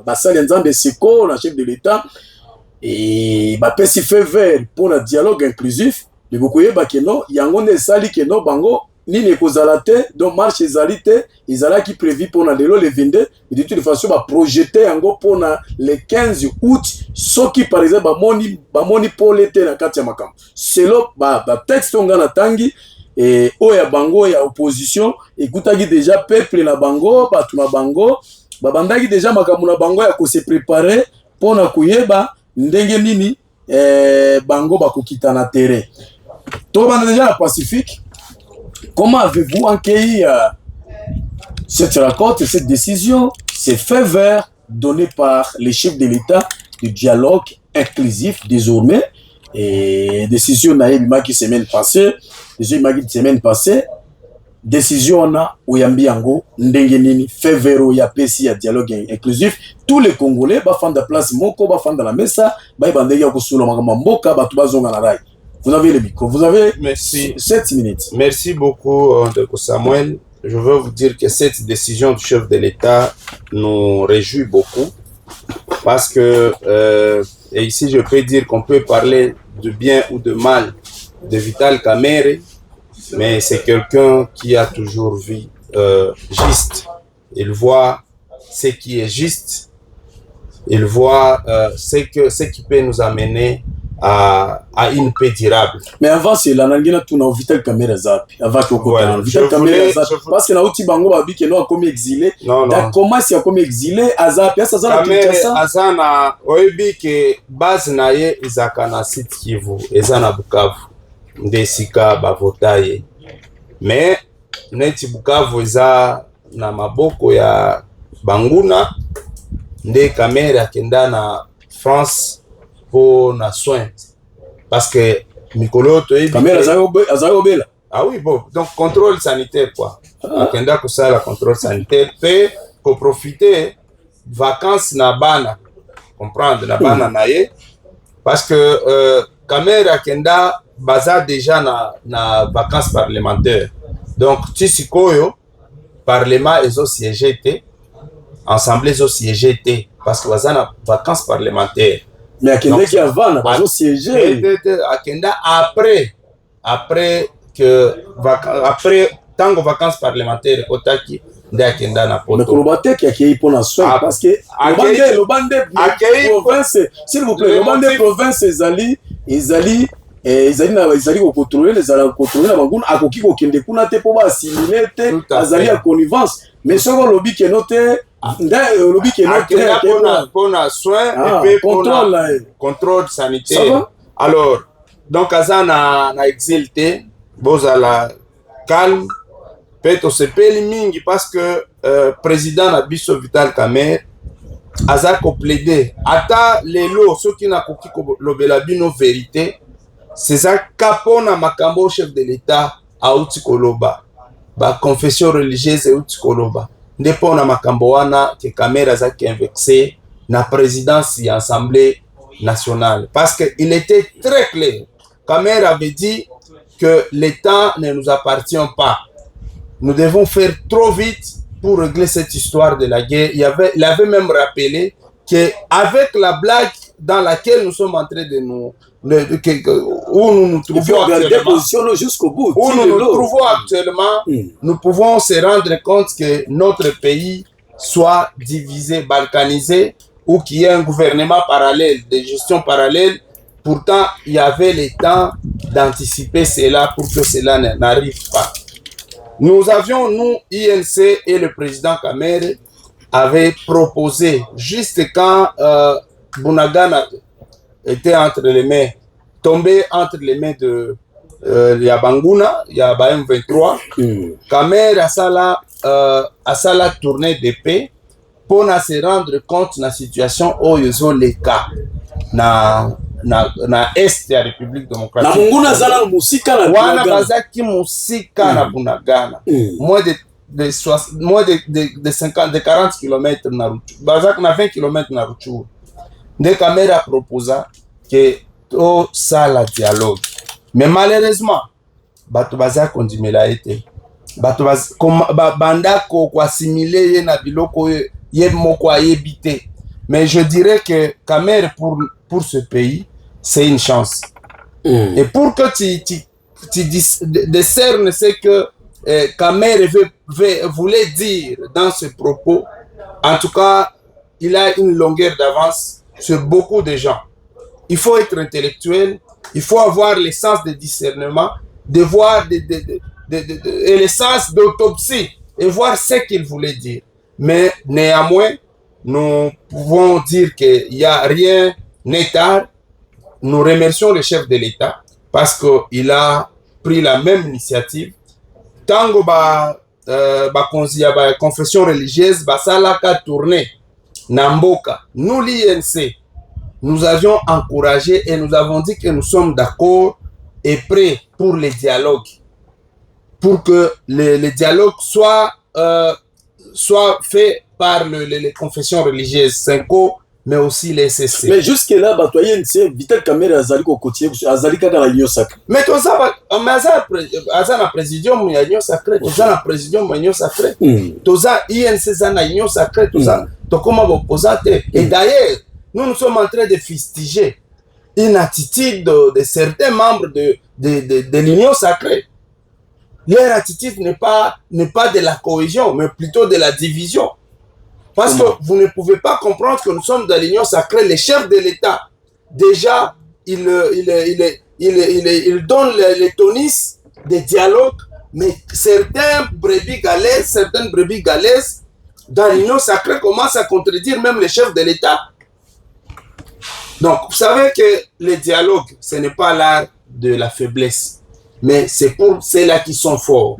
basali nzambe seko na chef de l'État et bapesi fait vert pour un dialogue inclusif de koyeba keno yango ne sali keno bango nini kozala te donc marche ezali te ezalaki prévu mpona lelo le 22 mais de toute façon baprojete yango mpona le 15 août soki par exemple bamoni pole te na kati ya makambo selo batexte onga na tangi oyo ya bango ya opposition ekutaki déjà peuple na bango bato na bango babandaki déjà makambo na bango ya kose préparer mpona koyeba ndenge nini bango bakokita na terrain tobanda déjà na Pacifique. Comment avez-vous accueilli cette rencontre, cette décision, ces faits verts donnés par les chefs de l'État du dialogue inclusif désormais et décision qui semaine passée, décision on a Oyambiango, Ndengenini, fait vert ou yapesi à dialogue inclusif, tous les Congolais, bafan de place moko, bafan de la mesa, bandega kusula makamboka, batubazonga na rai. Vous avez le micro, vous avez 7 minutes. Merci beaucoup, Ndeko Samuel. Je veux vous dire que cette décision du chef de l'État nous réjouit beaucoup parce que, et ici je peux dire qu'on peut parler de bien ou de mal de Vital Kamerhe, mais c'est quelqu'un qui a toujours vu juste. Il voit ce qui est juste, il voit ce qui peut nous amener à une paix durable. Mais avant cela, nangina tuna Vital Kamerhe zapi. Avant que Vital Kamerhe zapi. Parce que na uti bango babi que non comme exilé. Da comment si comme exilé azapi ça ça Kamerhe azana oyebi que base na ye izaka na site Kivu, ezana Bukavu. Ndesika bavotaye. Mais neti Bukavu eza na maboko ya Banguna nde Kamerhe akenda na France pour na soin parce que Mikolo Kamerhe azayobela. Ah oui bon donc contrôle sanitaire quoi. Akenda ko ça la contrôle sanitaire pour profiter vacances na bana comprendre na bana naye parce que Kamerhe akenda baza déjà na vacances parlementaires donc tisikoyo parlement ezo siéger assemblée ezo siéger parce que baza na vacances parlementaires. Mais Akenda qui avant na bazo siéger Akenda après tango vacances parlementaires otaki nde Akenda na poto. Mais kolobate qui accueilli pour na soin parce que le bande province s'il vous plaît le bande province ezali ko contrôler na bangouna akoki ko kende kuna te po ba assimiler te azali ya connivence mais soko lobi ke note lobi ke note pour soin et puis contrôle sanitaire. Alors donc azana na exilté bozala calme peto sepeli mingi parce que président na biso Vital Kamerhe aza ko plaider ata lelo soki na koki ko lobela bino vérité. C'est ça kapona makambo chef de l'État a uti koloba ba confession religieuse e uti koloba ndepona makambo wana ke Kamerhe za ki invexé na présidence et assemblée nationale parce que il était très clair. Kamerhe avait dit que l'État ne nous appartient pas. Nous devons faire trop vite pour régler cette histoire de la guerre. Il avait même rappelé que avec la blague dans laquelle nous sommes en train de nous où nous nous trouvons actuellement, jusqu'au bout. Où nous nous trouvons actuellement, nous pouvons se rendre compte que notre pays soit divisé, balkanisé, ou qu'il y ait un gouvernement parallèle, des gestions parallèles. Pourtant, il y avait le temps d'anticiper cela pour que cela n'arrive pas. Nous avions, nous, INC et le président Kamerhe avaient proposé, juste quand Bunagana était entre les mains, tombé entre les mains de Yabanguna, Yaba M23, Kamerhe a sala tournée de paix pour se rendre compte de la situation où ils ont les cas na est de la République démocratique. Na Banguna zala musika na wana bazaki musika na Bunagana. Moins de 50 de 40 km na Ruchuru. Bazaki na 20 km na Ruchuru. Nde Kamerhe a proposé que tout ça la dialogue. Mais malheureusement, bato baza kondimela ete. Bato banda ko assimiler ye na biloko ye moko ayebite. Mais je dirais que Kamer, pour ce pays, c'est une chance. Et pour que tu discernes ce que Kamer voulait dire dans ce propos, en tout cas, il a une longueur d'avance sur beaucoup de gens. Il faut être intellectuel, il faut avoir le sens de discernement, de voir et le sens d'autopsie et voir ce qu'il voulait dire. Mais néanmoins, nous pouvons dire qu'il n'y a rien n'est tard. Nous remercions le chef de l'État parce qu'il a pris la même initiative. Tango confession religieuse, salaka tourné, Namboka, nous l'INC, nous avions encouragé et nous avons dit que nous sommes d'accord et prêts pour les dialogues, pour que le dialogue soit fait par les confessions religieuses, Senko, mais aussi les SSC. Mais jusque-là, Vital Kamerhe azali kokotier, azali kaka na union sacrée. Mais tout ça, aza na présidium ya union sacrée, toza na présidium ya union sacrée, toza INC za na union sacrée, toza tokoma opposante. Et d'ailleurs, nous sommes en train de fustiger une attitude de certains membres de l'union sacrée. Leur attitude n'est pas de la cohésion, mais plutôt de la division. Parce que vous ne pouvez pas comprendre que nous sommes dans l'union sacrée. Les chefs de l'État, déjà, ils donnent les tonus des dialogues, mais certaines brebis galaises dans l'union sacrée commencent à contredire même les chefs de l'État. Donc, vous savez que le dialogue, ce n'est pas l'art de la faiblesse, mais c'est pour ceux-là qui sont forts.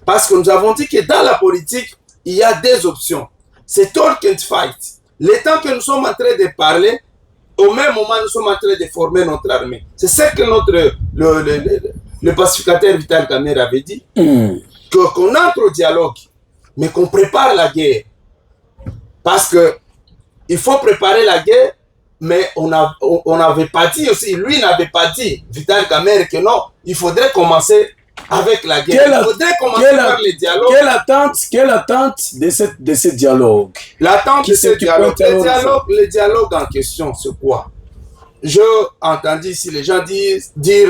Parce que nous avons dit que dans la politique, il y a deux options. C'est talk and fight. Le temps que nous sommes en train de parler, au même moment, nous sommes en train de former notre armée. C'est ce que le pacificateur Vital Kamerhe avait dit. Qu'on entre au dialogue, mais qu'on prépare la guerre. Parce que il faut préparer la guerre, mais on n'avait pas dit aussi, lui n'avait pas dit, Vital Kamerhe, que non, il faudrait commencer avec la guerre. Il faudrait commencer par les dialogues. Quelle attente de ce dialogue? L'attente de ce dialogue. Le dialogue en question, c'est quoi? J'ai entendu ici les gens dire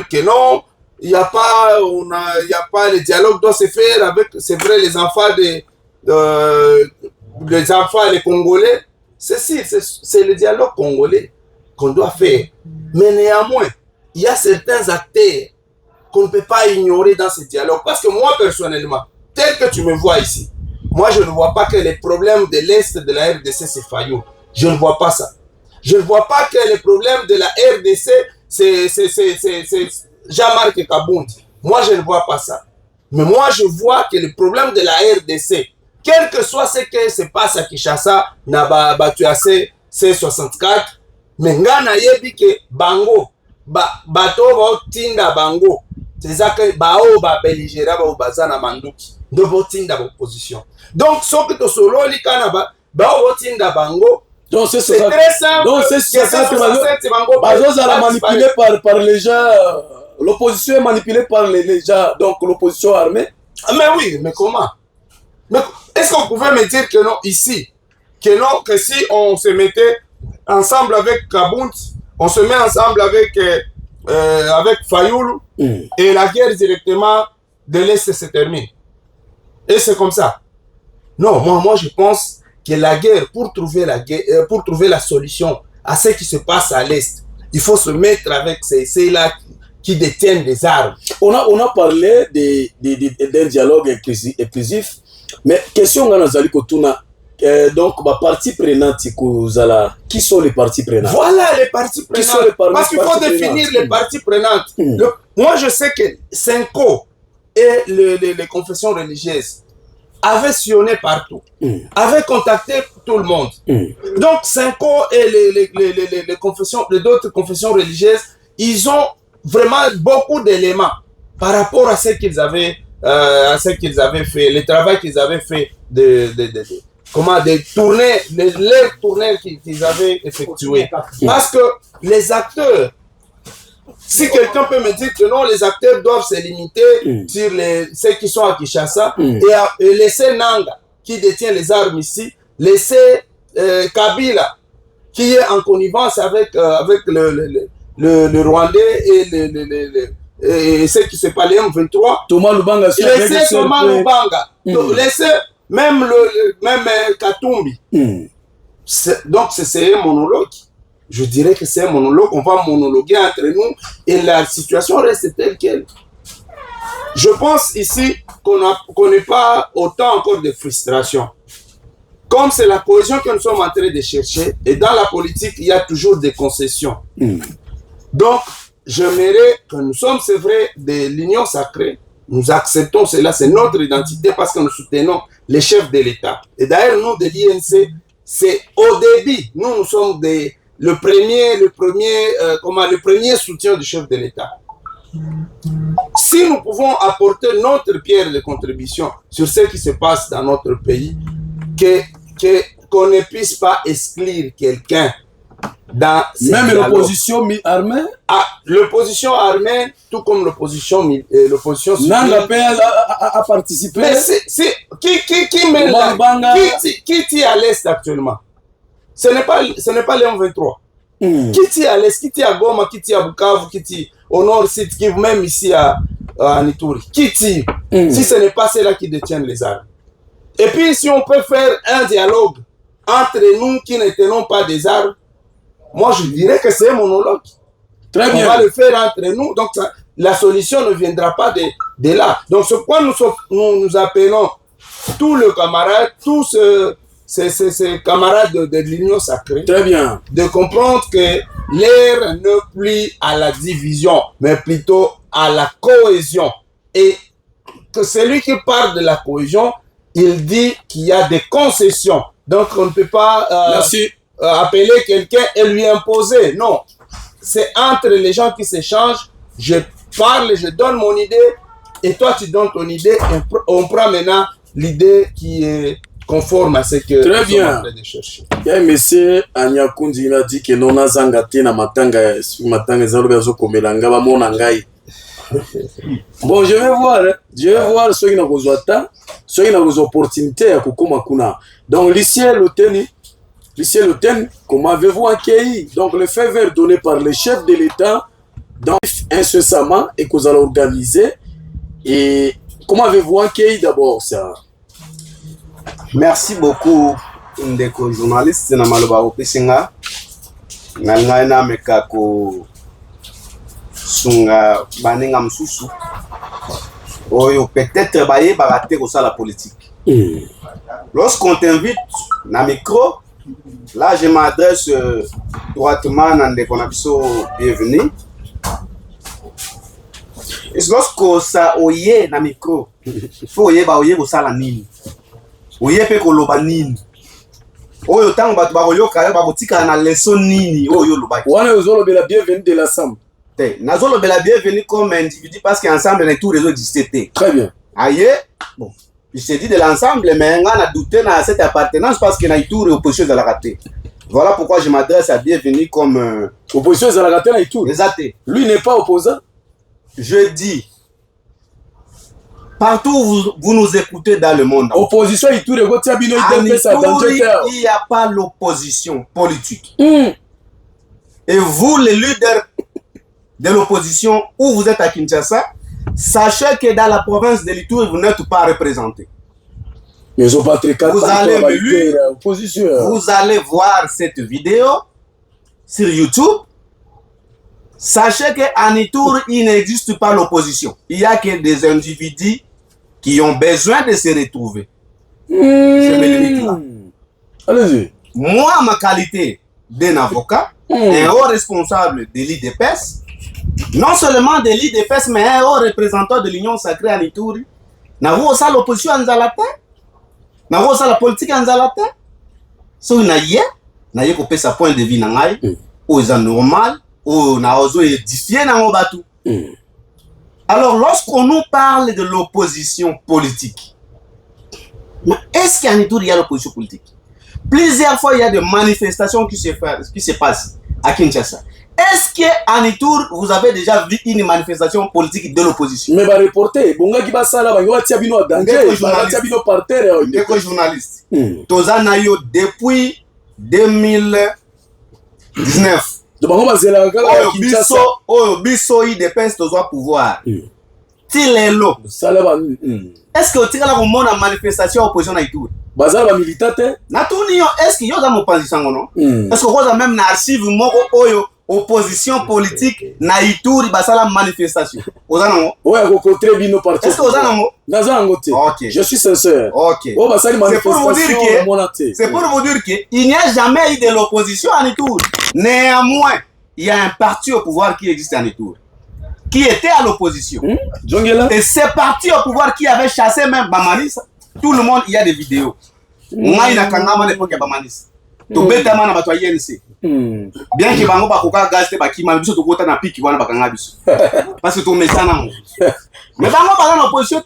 que non, il n'y a pas, le dialogue doit se faire avec, c'est vrai, les enfants les Congolais. C'est le dialogue congolais qu'on doit faire. Mais néanmoins, il y a certains acteurs qu'on ne peut pas ignorer dans ce dialogue. Parce que moi, personnellement, tel que tu me vois ici, moi, je ne vois pas que les problèmes de l'Est de la RDC, c'est Fayou. Je ne vois pas ça. Je ne vois pas que les problèmes de la RDC, c'est Jean-Marc Kabound. Moi, je ne vois pas ça. Mais moi, je vois que le problème de la RDC, quel que soit ce qui se passe à Kinshasa, na batuase C64, mais ngana yebi ke bango, bato ba tinda bango, c'est ça que bao ba belligera ba bazana manduki, de botinda opposition. Donc ce que to solo li kana ba tinda bango. Donc c'est très simple. Donc c'est ça que bazo za manipulé par les gens. L'opposition est manipulée par les gens, donc l'opposition armée. Mais oui, mais comment? Mais est-ce qu'on pouvait me dire que non, ici, que non, que si on se mettait ensemble avec Kabound, on se met ensemble avec Fayoulou, et la guerre directement de l'Est se termine. Et c'est comme ça. Non, moi je pense que la guerre, pour trouver la solution à ce qui se passe à l'Est, il faut se mettre avec ceux-là qui détiennent des armes. On a parlé d'un dialogue inclusif. Mais question Nazali Kotuna, donc partie prenante qui sont les parties prenantes? Voilà les parties prenantes. Parce qu'il faut définir les parties prenantes. Moi je sais que Senko et les confessions religieuses avaient sillonné partout, avaient contacté tout le monde. Donc Senko et les d'autres confessions religieuses, ils ont vraiment beaucoup d'éléments par rapport à ce qu'ils avaient fait, le travail qu'ils avaient fait de tourner, leur tournée qu'ils avaient effectué. Parce que les acteurs, si quelqu'un peut me dire que non, les acteurs doivent se limiter sur ceux qui sont à Kinshasa et laisser Nanga, qui détient les armes ici, laisser Kabila, qui est en connivence avec, avec le Rwandais et ceux qui se parlent M23. Thomas Lubanga, laissez Thomas Lubanga. Laissez même même Katumbi. Donc c'est un monologue. Je dirais que c'est un monologue. On va monologuer entre nous et la situation reste telle qu'elle. Je pense ici qu'on n'est pas autant encore de frustration. Comme c'est la cohésion que nous sommes en train de chercher, et dans la politique, il y a toujours des concessions. Donc, j'aimerais que nous sommes, c'est vrai, de l'union sacrée. Nous acceptons cela, c'est notre identité parce que nous soutenons les chefs de l'État. Et d'ailleurs, nous, de l'INC, c'est au début, nous sommes le premier soutien du chef de l'État. Si nous pouvons apporter notre pierre de contribution sur ce qui se passe dans notre pays, qu'on ne puisse pas exclure quelqu'un dans même l'opposition armée. Ah, l'opposition armée, tout comme l'opposition civile. Nanga a participé. Mais qui tire à l'est actuellement? Ce n'est pas les M23. Qui tire à l'est, qui tire à Goma, qui tire à Bukavu, qui tire au nord, même ici à Ituri. Qui tire si ce n'est pas ceux-là qui détiennent les armes? Et puis, si on peut faire un dialogue entre nous qui ne tenons pas des armes, moi je dirais que c'est un monologue. Très bien. On va le faire entre nous, donc la solution ne viendra pas de là. Donc, ce point, nous appelons tous les camarades, tous ces camarades de l'Union sacrée. Très bien. De comprendre que l'ère n'est plus à la division, mais plutôt à la cohésion. Et que celui qui parle de la cohésion, il dit qu'il y a des concessions. Donc, on ne peut pas appeler quelqu'un et lui imposer. Non. C'est entre les gens qui s'échangent. Je parle, je donne mon idée, et toi, tu donnes ton idée. Et on prend maintenant l'idée qui est conforme à ce que très bien. Nous sommes en train de chercher. Il y a monsieur Anyakundi, il a dit que non azanga na matanga zalobe zo komelanga ba mona ngai. Bon, je vais voir ceux qui n'ont pas ta, ceux qui n'ont pas opportunité à kukuma kuna. Donc lycée Loteni, comment avez-vous accueilli donc le feu vert donné par le chef de l'État dans incessamment et que vous allez organiser, et comment avez-vous accueilli d'abord ça? Merci beaucoup, ndeko journaliste na maloba opesinga na ngai na meka ko sunga baninga msusu oyo peut-être baye baraté ko ça la politique. Lorsqu'on t'invite na micro, là je m'adresse droitement à ndeko na biso bienvenue. Et lorsque ça oye na micro, faut oye ba oye ko sala nini. Oye pe koloba nini. Oyo tango batu bakoyoka yo bakotika na leçon nini oyo lobaki. Wana ozolobe la bienvenue de l'ensemble. Nazolobe la bienvenue comme individu parce qu'ensemble les tout réseau existait. Très bien. Aïe, bon, je te dis de l'ensemble, mais on a douté dans cette appartenance parce que na Ituri opposition de la raté. Voilà pourquoi je m'adresse à bienvenue comme opposition de la raté na Ituri. Exact. Lui n'est pas opposant. Je dis partout où vous nous écoutez dans le monde. Opposition Ituri gotia bino il n'y a pas l'opposition politique. Et vous les leaders de l'opposition où vous êtes à Kinshasa, sachez que dans la province de l'Ituri, vous n'êtes pas représenté. Mais ils ont pas très vous allez voir cette vidéo sur YouTube. Sachez qu'en Ituri, il n'existe pas l'opposition. Il n'y a que des individus qui ont besoin de se retrouver. Je me limite là. Allez-y. Moi, ma qualité d'un avocat, un haut responsable de l'IDPS, non seulement de l'IDPS, mais un haut représentant de l'Union sacrée en Ituri, n'avons pas l'opposition en Zalata, n'avons pas la politique en Zalata. Si vous n'avez pas sa point de vue, ou c'est normal, ou n'avez édifié dans bateau. Alors, lorsqu'on nous parle de l'opposition politique, est-ce qu'en Ituri il y a l'opposition politique? Plusieurs fois, il y a des manifestations qui se passent à Kinshasa. Est-ce qu'en Ituri, vous avez déjà vu une manifestation politique de l'opposition? Mais reporter, journaliste. Tozanayo depuis 2000, 19. Donc bango bazela kaka Kinshasa. Biso IDPS tozo pouvoir. Ti lelo. Sala ba. Est-ce que otikala komona manifestation opposition na Ituri? Bazala ba militate? Na tuni yo est-ce que yo za mopanzi ngono? Est-ce que koza même na archive moko oyo opposition politique na Ituri basala manifestation? Oza nango? Ouais, ko contre bino parti. Est-ce que oza nango? Naza ngote. OK. Je suis sincère. OK. Oh basali manifestation monate. C'est pour vous dire que il n'y a jamais eu de l'opposition en Ituri. Néanmoins, il y a un parti au pouvoir qui existe en Ituri, qui était à l'opposition. Et c'est parti au pouvoir qui avait chassé même Bamanis. Tout le monde, il y a des vidéos. Moi, il y a quand même l'époque de Bamanis. Tout bêtement, on a battu INC. Bien que Bango Bakoka gaste Baki, mais biso to kota na piki wana bakanga biso. Parce que tout méchant nango. Mais Bango pas dans l'opposition.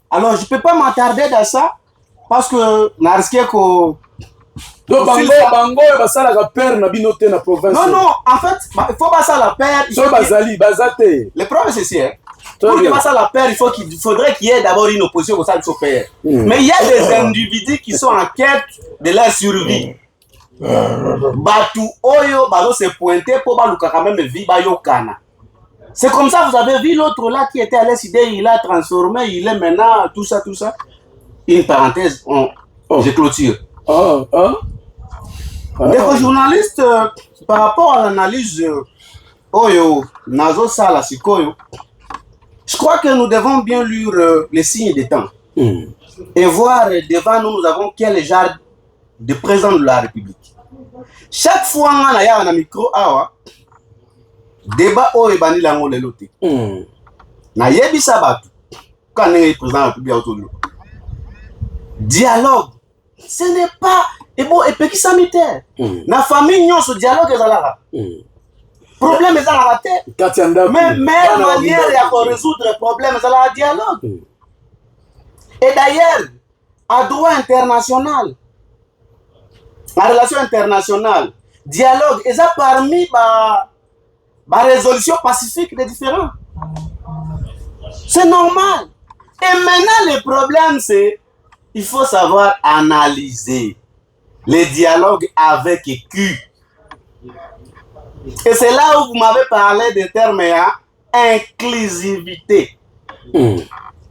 Alors, je peux pas m'attarder dans ça parce que na risqué que donc Bango basala ka père na binote na province. Non, en fait, il faut pas ça la père. So bazali bazate. Le problème c'est ça. Pour que ça la père, il faudrait qu'il y ait d'abord une opposition au sein de son père. Mais il y a des individus qui sont en quête de leur survie. Batu oyo bazo se pointer pour baluka quand même vie bayokana. C'est comme ça, vous avez vu l'autre là qui était à l'SID, il a transformé, il est maintenant tout ça. Une parenthèse, je clôture. Les journalistes, par rapport à l'analyse Oyo, Nazo Sala Sikoyo, je crois que nous devons bien lire les signes des temps et voir devant nous avons quel genre de président de la République. Chaque fois on a un micro, débat Oyo Bani Lango Lelote. Na yebi sabatu, quand on est président de la République autour. Dialogue, ce n'est pas et bon et petit sanitaire. Na famille non ce dialogue est là. Problème est là la tête. Mais meilleure manière de résoudre le problème c'est le dialogue. Et d'ailleurs, à droit international, la relation internationale, dialogue, et ça parmi la résolution pacifique des différends. C'est normal. Et maintenant, le problème, c'est il faut savoir analyser les dialogues avec Q. Et c'est là où vous m'avez parlé des termes inclusivité.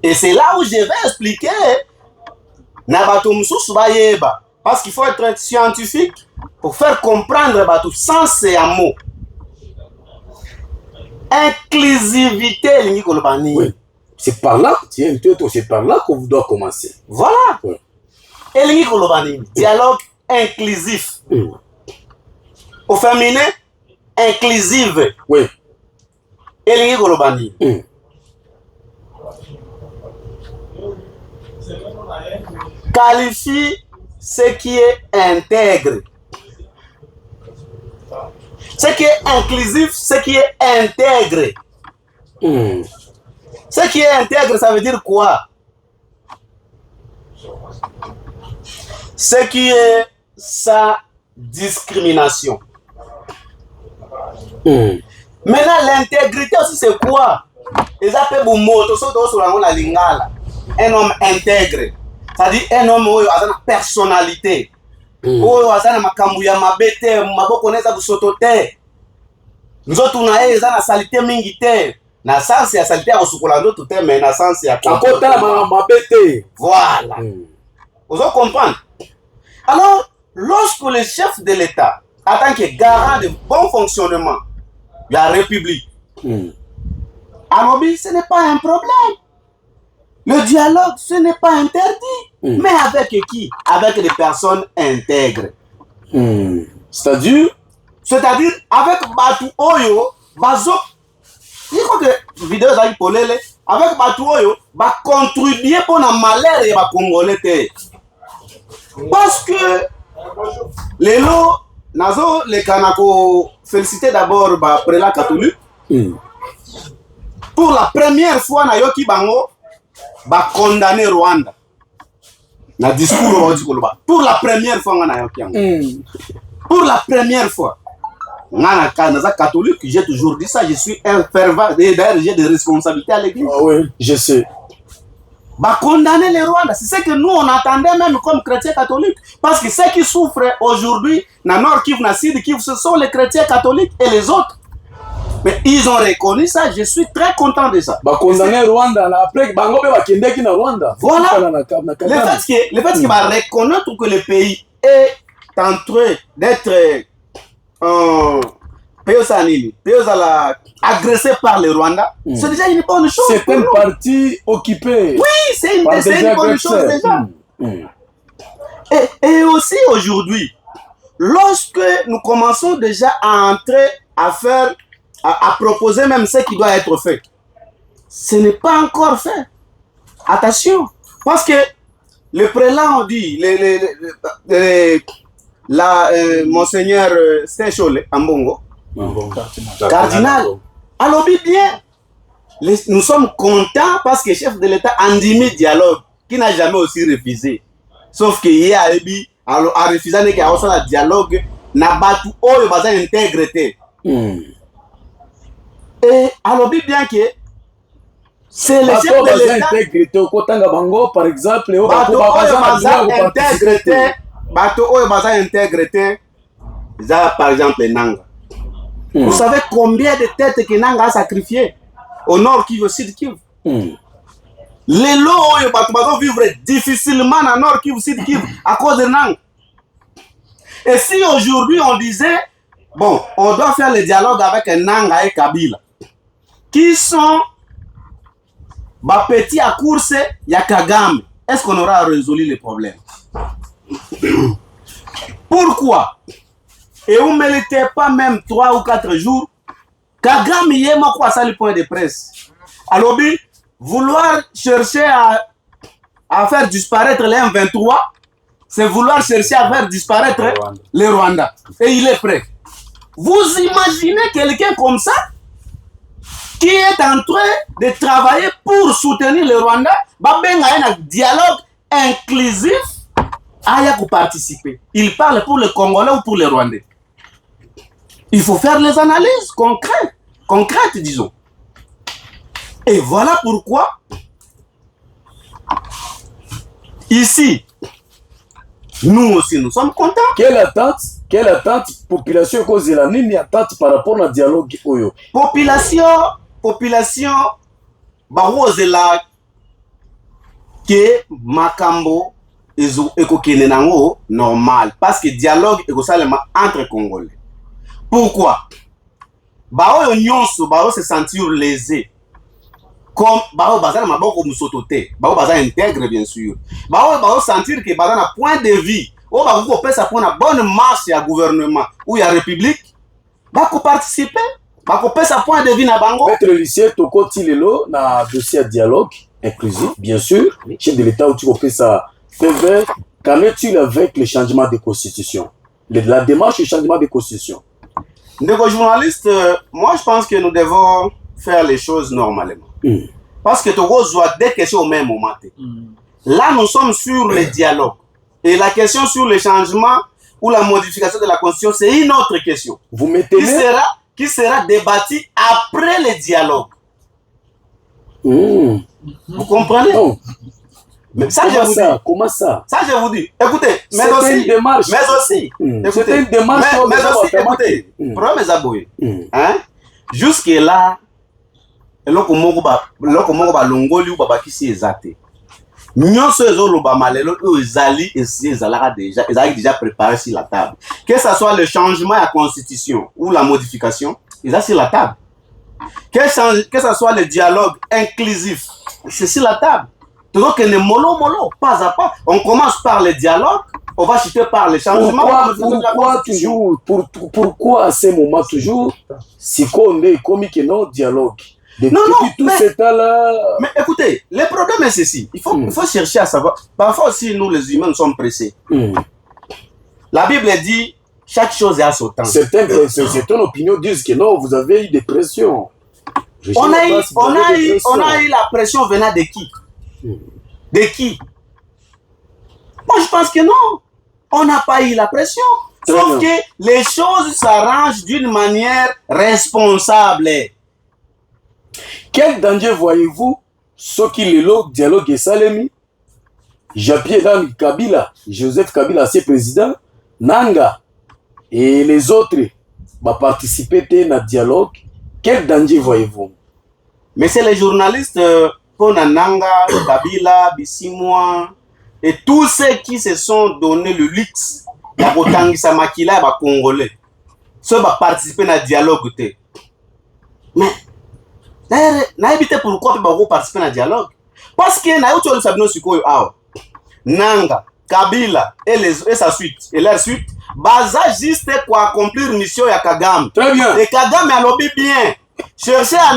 Et c'est là où je vais expliquer parce qu'il faut être scientifique pour faire comprendre tout sens et un mot. Inclusivité, oui. C'est par là, c'est par là qu'on doit commencer. Voilà. Oui. Et dialogue inclusif. Au féminin, inclusive. Oui. Et Golobani. Qualifie ce qui est intègre. Ce qui est inclusif, ce qui est intègre. Ce qui est intègre, ça veut dire quoi? Ce qui est sa discrimination. Maintenant, l'intégrité aussi, c'est quoi? Les appels pour moto, un homme intègre. C'est-à-dire un homme qui a une personnalité. Qui a une makambuya maboko neza busotote. Nous autres, on a une salité mingite. Na sens ya salité ya sukola ndo tout mais na sens ya akota mabete. Voilà. Vous allez comprendre. Alors, lorsque le chef de l'État, en tant que garant de bon fonctionnement de la République, alors ce n'est pas un problème. Le dialogue, ce n'est pas interdit. Mais avec qui? Avec les personnes intègres. C'est-à-dire avec Batu Oyo, Bazo. Je crois que la vidéo est pour les avec Batu Oyo, va contribuer pour le malheur et va Congolais. Parce que les lots, Nazo, les Kanako, féliciter d'abord le prélat catholique. Pour la première fois, Nayoki Bango va condamner Rwanda. Na discours pour la première fois, Nayoki. Pour la première fois. Naza catholique, j'ai toujours dit ça, je suis un fervent, d'ailleurs j'ai des responsabilités à l'église. Ah oui, je sais. bah condamner les Rwandais. C'est ce que nous on attendait même comme chrétiens catholiques. Parce que ceux qui souffrent aujourd'hui, dans Nord Kivu, dans Sud Kivu, ce sont les chrétiens catholiques et les autres. Mais ils ont reconnu ça, je suis très content de ça. Bah condamner Rwanda, après Bango va kende na Rwanda. Voilà. Le fait qu'il va reconnaître que le pays est en train d'être agressé par le Rwanda, c'est déjà une bonne chose. C'est une partie occupée. Oui, c'est une bonne chose déjà. Et aussi aujourd'hui, lorsque nous commençons déjà à entrer à faire, à proposer même ce qui doit être fait, ce n'est pas encore fait. Attention, parce que le prélat, on dit, Monseigneur Stéchole Ambongo, cardinal, alors bien, nous sommes contents parce que le chef de l'État a endimé dialogue, qui n'a jamais aussi refusé. Sauf qu'il y a refusé le dialogue, n'a pas tout intégrité. Et alors bien que c'est le chef de l'État intégrité par exemple intégrité par exemple Nanga. Vous savez combien de têtes que Nanga a sacrifié au nord Kivu, au sud Kivu. Les lots vont vivre difficilement dans nord Kivu, sud Kivu à cause de Nanga. Et si aujourd'hui on disait bon, on doit faire le dialogue avec Nanga et Kabila qui sont petits à course, il y a Kagame. Est-ce qu'on aura résolu les problèmes? Pourquoi? Et vous ne méritez pas même 3 ou 4 jours. Kagame y est quoi ça le point de presse. Alors, vouloir chercher à faire disparaître les M23, c'est vouloir chercher à faire disparaître les Rwandais. Et il est prêt. Vous imaginez quelqu'un comme ça qui est en train de travailler pour soutenir le Rwanda, un dialogue inclusif, pour participer. Il parle pour les Congolais ou pour les Rwandais. Il faut faire les analyses concrètes, disons. Et voilà pourquoi, ici, nous aussi, nous sommes contents. Quelle attente population cause la nini attente par rapport au dialogue oyo? Population barozela que makambo ekokene nango normal parce que dialogue ekosalema entre Congolais. Pourquoi? Baoyo nyonso bao se sentir lésé comme bao bazana maboko musotote, bao bazana intègre bien sûr. Bao sentir que bazana point de vue, o ba ko pesa pour na bonne marche ya gouvernement ou ya république, ba ko participer. Sa point de vue na bango. Maître lycée tokoti lelo na dossier dialogue inclusif, bien sûr. Chef de l'État où tu peux ça fait qu'en est-il avec le changement de constitution, la démarche du changement de constitution? Les journalistes, moi je pense que nous devons faire les choses normalement. Parce que Togo doit des questions au même moment. Là nous sommes sur le dialogue et la question sur le changement ou la modification de la constitution c'est une autre question. Vous mettez qui sera débattu après le dialogue. Vous comprenez? Non. Mais ça, comment ça? Ça, je vous dis. Écoutez, c'est une démarche. Écoutez, c'est une démarche. Mais aussi, écoutez, problème est aboué. Jusque-là, loko moko ba longoli ou ba bakisi ezate. Nyonso ezoloba malelo ezali ezalaka déjà, ezali déjà préparé sur la table. Que ça soit le changement à la constitution ou la modification, ezali sur la table. Que ça soit le dialogue inclusif, c'est sur la table. Donc on est mollo, pas à pas. On commence par le dialogue, on va chuter par le changement. Pourquoi à ce moment toujours, si on est comique et non dialogue? Non, mais écoutez, le problème est ceci. Il faut chercher à savoir. Parfois aussi, nous les humains, nous sommes pressés. La Bible dit, chaque chose est à son temps. Certaines opinions disent que non, vous avez eu des pressions. On a eu la pression venant de qui? De qui? Moi, je pense que non. On n'a pas eu la pression. Sauf que les choses s'arrangent d'une manière responsable. Quel danger voyez-vous soki lelo dialogue esalemi Jean-Pierre Dami Kabila, Joseph Kabila, c'est président, Nanga et les autres va participer à un dialogue. Quel danger voyez-vous? Mais c'est les journalistes pour Nanga, Kabila, Bissimwa et tous ceux qui se sont donné le luxe de Samakila et Congolais. Ceux qui participer à un dialogue. Mais, n'habitez pourquoi ils vont participer à un dialogue? Parce que Nanga, Kabila et sa suite, et leur suite, baza juste pour accomplir mission ya Kagame. Très bien. Et Kagame a lobby bien. Chercher à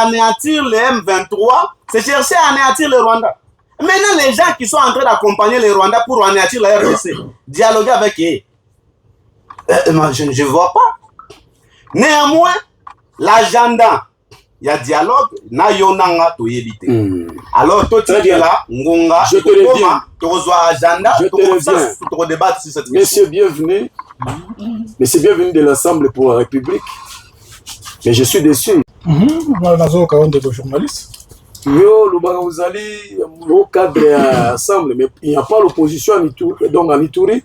anéantir le M23, c'est chercher à anéantir le Rwanda. Maintenant, les gens qui sont en train d'accompagner les Rwandais pour anéantir la RDC, dialoguer avec eux. Je ne vois pas. Néanmoins, l'agenda, il y a dialogue, na yonanga to yebite. Alors, toi, tu es là, Ngonga, je te reviens. Tu reçois agenda, je te reviens. Tu débattre sur cette question. Monsieur, bienvenue. Monsieur, bienvenue de l'Assemblée pour la République. Mais je suis déçu. Journaliste. Yo, vous allez au cadre de l'Assemblée, mais il n'y a pas l'opposition en Ituri. Donc, en Ituri,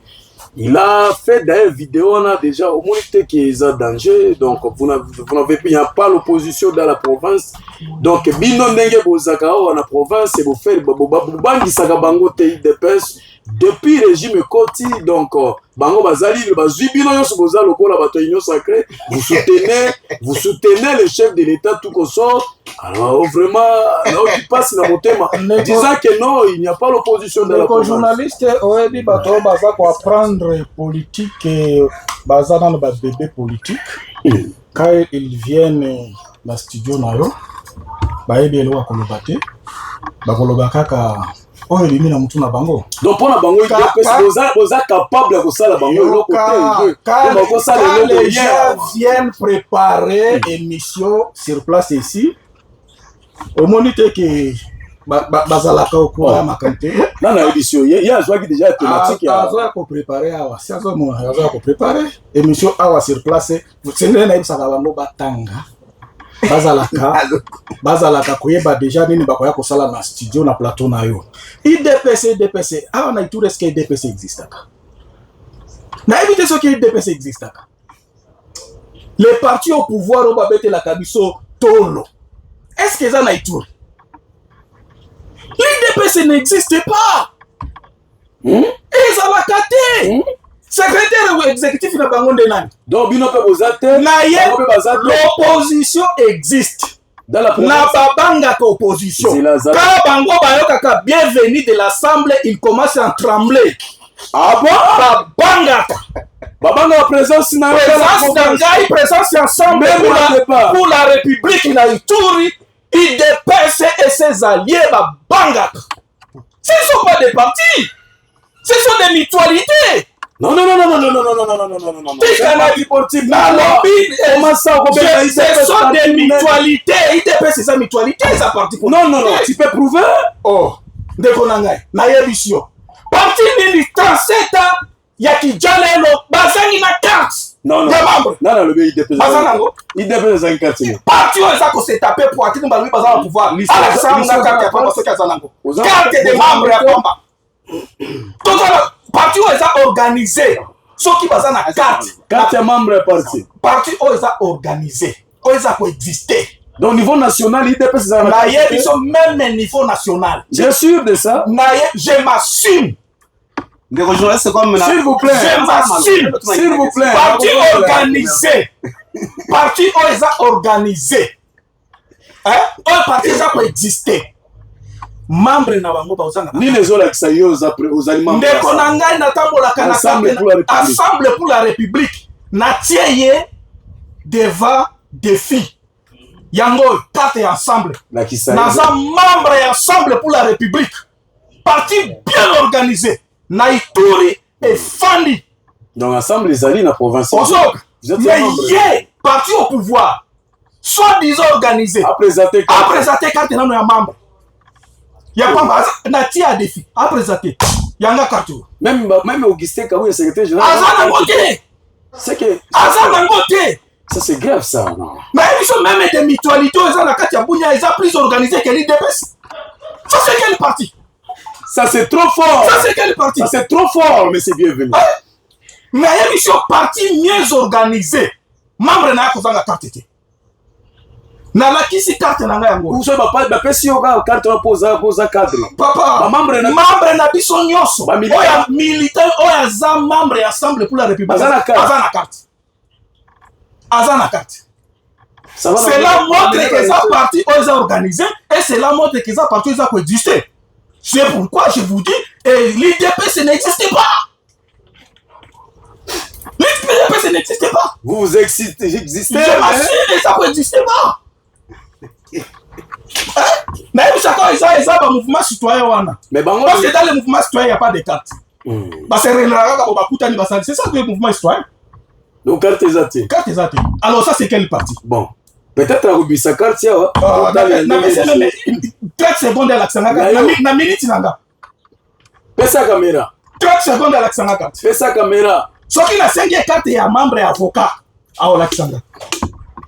il a fait d'ailleurs vidéo, on a déjà au moins qu'il y a danger. Donc, il n'y a pas l'opposition dans la province. Donc, bino ndenge bozakao na province, c'est pour faire bangi sakabango TIDPS depuis le régime Koti. Donc, bango bazali bazui bino yo soboza lokola bato union sacrée. Vous soutenez le chef de l'État tout comme ça. Alors, vraiment, là où tu passes dans mon thème, disant que non, il n'y a pas l'opposition dans la province. Les journalistes ont dit bato baza ko apprendre politique et baza dans le bébé politique. Quand ils viennent dans le studio nayo, bayebi elo akoloba te, bakoloba kaka oyo elimina mutu na bango. Donc pour la bango, vous êtes capable de faire la bango. Quand les gens viennent préparer émission sur place ici, au moniteur que bazalaka au courant makante. Dans l'émission, il y a un qui déjà thématique. Azoya ko préparer awa, si azoya ko préparer émission awa sur place, c'est nena ibisa bango batanga. bazalaka koyeba déjà nini bakoya kosala na studio na plateau na yo. IDPC awa na Ituri, est-ce que IDPC existaka? Na éviter ce que IDPC existaka. Les partis au pouvoir au babete la kabiso tolo. Est-ce que ça na Ituri? L'IDPC n'existe pas. Et ça va cater. Secrétaire exécutif na bango de nani? Donc bino pe bozate l'opposition existe. Dans la babanga opposition. Quand bango bayokaka bienvenue de l'Assemblée, il commence à trembler. Ah bon? Babanga présence na présence ensemble pour la République na Ituri, IDPS et ses alliés babanga. Ce ne sont pas des partis. Ce sont des mutualités. Non. Ce sont des mutualités. IDP, c'est ça, mutualité, ça parti pour. Non, tu peux prouver. Oh, Ndekonangai, Nayebisio. Parti militant, c'est un Yakidjalelo, Bazani na carte. Non, le IDP. Bazanango. IDP, c'est une carte. Parti, on a s'est tapé pour atteindre le bazar au pouvoir. Alexandre Nakaka, carte des membres à combat. Parti où ils ont organisé, ceux qui basent na carte membres parti. Parti où ils ont organisé, où ils ont existé. Donc niveau national, l'IDP c'est ça. Ils sont même niveau national. Bien sûr de ça. Je m'assume. S'il vous plaît. Je m'assume. S'il vous plaît. Parti organisé. Parti où ils ont organisé. Où parti ils ont existé. Membre na bango bazanga ni les autres aux aliments ndeko na ngai na tambola kana Assemblée pour la République na tieye devant défi yango carte ensemble na za membre et Assemblée pour la République, parti bien organisé na Ituri et Fandi. Donc ensemble les alliés na province mais parti au pouvoir soit disant organisé à présenter carte na ya membre. Il y a pas na tia défi à présenter yanga kartu même Augustin Kabou secrétaire général azana ngote c'est que azana ngote Ça c'est grave ça. Non. Mais ils sont même des mutualités, ils ont la carte Yabounia, ils sont plus organisés que l'IDPS. Ça c'est quel parti? Ça c'est trop fort. Ça c'est quel parti? Ça c'est trop fort, mais c'est bienvenu. Mais il y a des partis mieux organisés. Membre n'a pas la carte. Na la kisi carte na nga yango. Uso ba pesi yo ka carte poza cadre. Papa, membre na biso nyonso. Oya militant, oya za membre Assemblée pour la République. Azana carte. Azana carte. C'est la montre que ça parti aux organisés et c'est la montre que ça parti aux a existé. C'est pourquoi je vous dis, l'IDPS n'existe pas. L'IDPS n'existe pas. Vous existez. Je m'assure, ça n'existe pas. Mais chacun ils ont un mouvement citoyen. Mais parce que dans le mouvement citoyen, il n'y a pas de carte. C'est ça que le mouvement citoyen. Donc, carte exacte. Carte exacte. Alors, ça, c'est quel parti? Bon. Peut-être à Rubi sa carte, c'est 30 secondes à l'accent. Na minute nanga. Fais sa caméra. 30 secondes à l'accent. Fais sa caméra. Ce qui a 5 cartes, il y a membre et avocat. À l'accent.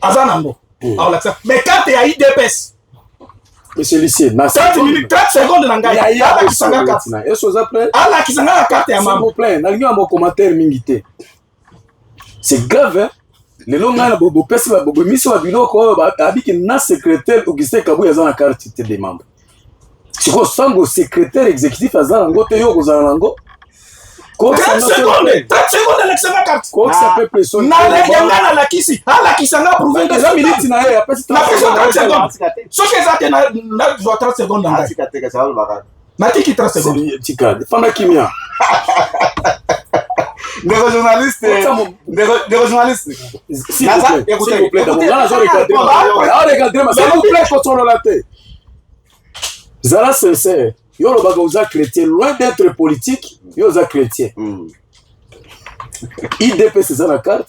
Azanango. Mais quand tu as IDPS, monsieur lycée, 30 secondes nanga. Il y a la carte. Est-ce que après? Ah la qui s'en a la carte à membre. S'il vous plaît, n'allez pas mon commentaire mingité. C'est grave, hein? Les longs gars, bobo pesi ba bobo miso babilo ko ba abiki na secrétaire Augustin Kabou ya na carte des membres. C'est quoi sango secrétaire exécutif azana ngo te yo kozana nango? 30 secondes l'élection de carte. Quoi ça peut pression? Na la kisi. Ah la kisi nga prouver des minutes na ya après 30 secondes. Ce que ça na 30 secondes na. Na tiki 30 secondes. Tika, fanda kimia. Des journalistes. S'il vous plaît, d'abord, là, s'il vous plaît, contrôle la tête. Zala sincère. Yo le baga chrétien, loin d'être politique, yo za chrétien. IDPS c'est la carte.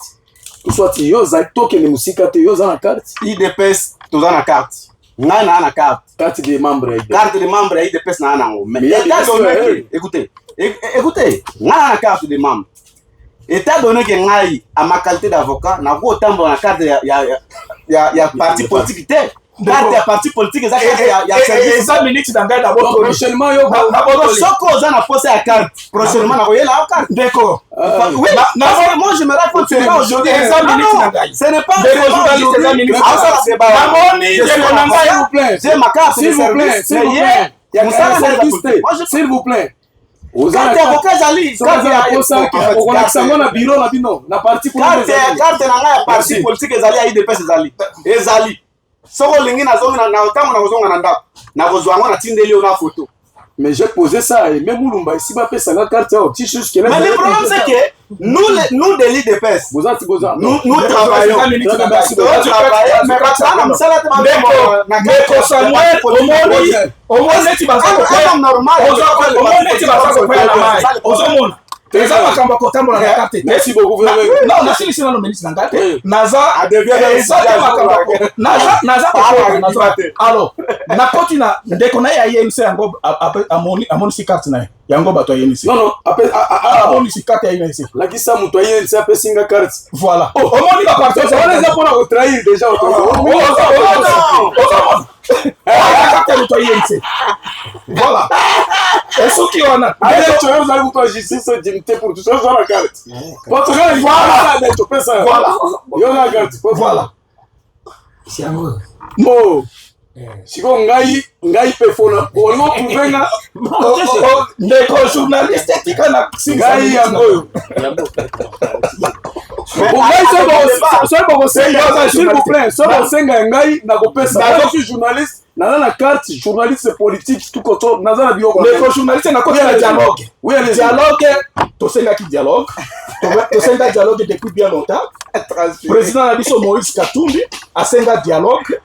Tout soit yo za token musika te yo za la carte. IDPS to za la carte. Ngana na carte. Carte des membres. Carte des membres IDPS na nango. Mais écoutez, ngana na carte des membres. État donné que ngai à ma qualité d'avocat, na ko tambo na carte ya parti politique té. Carte ya parti politique ça ya 5 minutes dans gars d'abord prochainement yo soko za na poser à carte. Prochainement na ko yela carte. D'accord. Oui, moi je me raconte aujourd'hui 5 minutes dans gars. Ce n'est pas des journalistes 5 minutes. S'il vous plaît. J'ai ma carte s'il vous plaît. S'il vous plaît. Carte avocat zali carte ya posa on a sango na bureau na bino na parti carte na nga ya parti politique ezali ya IDPS ezali soko lingi na zonga na otango na kozonga na ndako na kozwango na tindeli na photo. Mais j'ai posé ça et même Mulumba ici va pesa la carte au t-shirt que mais le problème c'est que nous de l'IDPS nous travaillons merci beaucoup. Non, nasi sina no ministre ngate. Naza alors, na continue ndeko na ya INC yango amoni si carte na yango bato ya INC. Non, amoni si carte ya INC. La kisa muto ya INC ape singa carte. Voilà. Omoni ba parti ça va les pour la trahir déjà voilà. Et ce qui on a. Allez, tu vas vous faire justice dignité pour tout ça dans la carte. Votre gars, voilà. Tu peux ça. Voilà. Yo la carte. Voilà. C'est amour. Mo. Siko ngai pe fona. On no trouver ndeko journaliste tika na ngai yango. S'il vous plaît, so senga ngai na kopesa. Je suis journaliste. Na carte journaliste politique tout koto nazana bioko. Les journalistes na côté la dialogue. Oui, le dialogue. To senga ki dialogue. To senga dialogue depuis bien longtemps. Président Nabiso Moïse Katumbi a senga dialogue.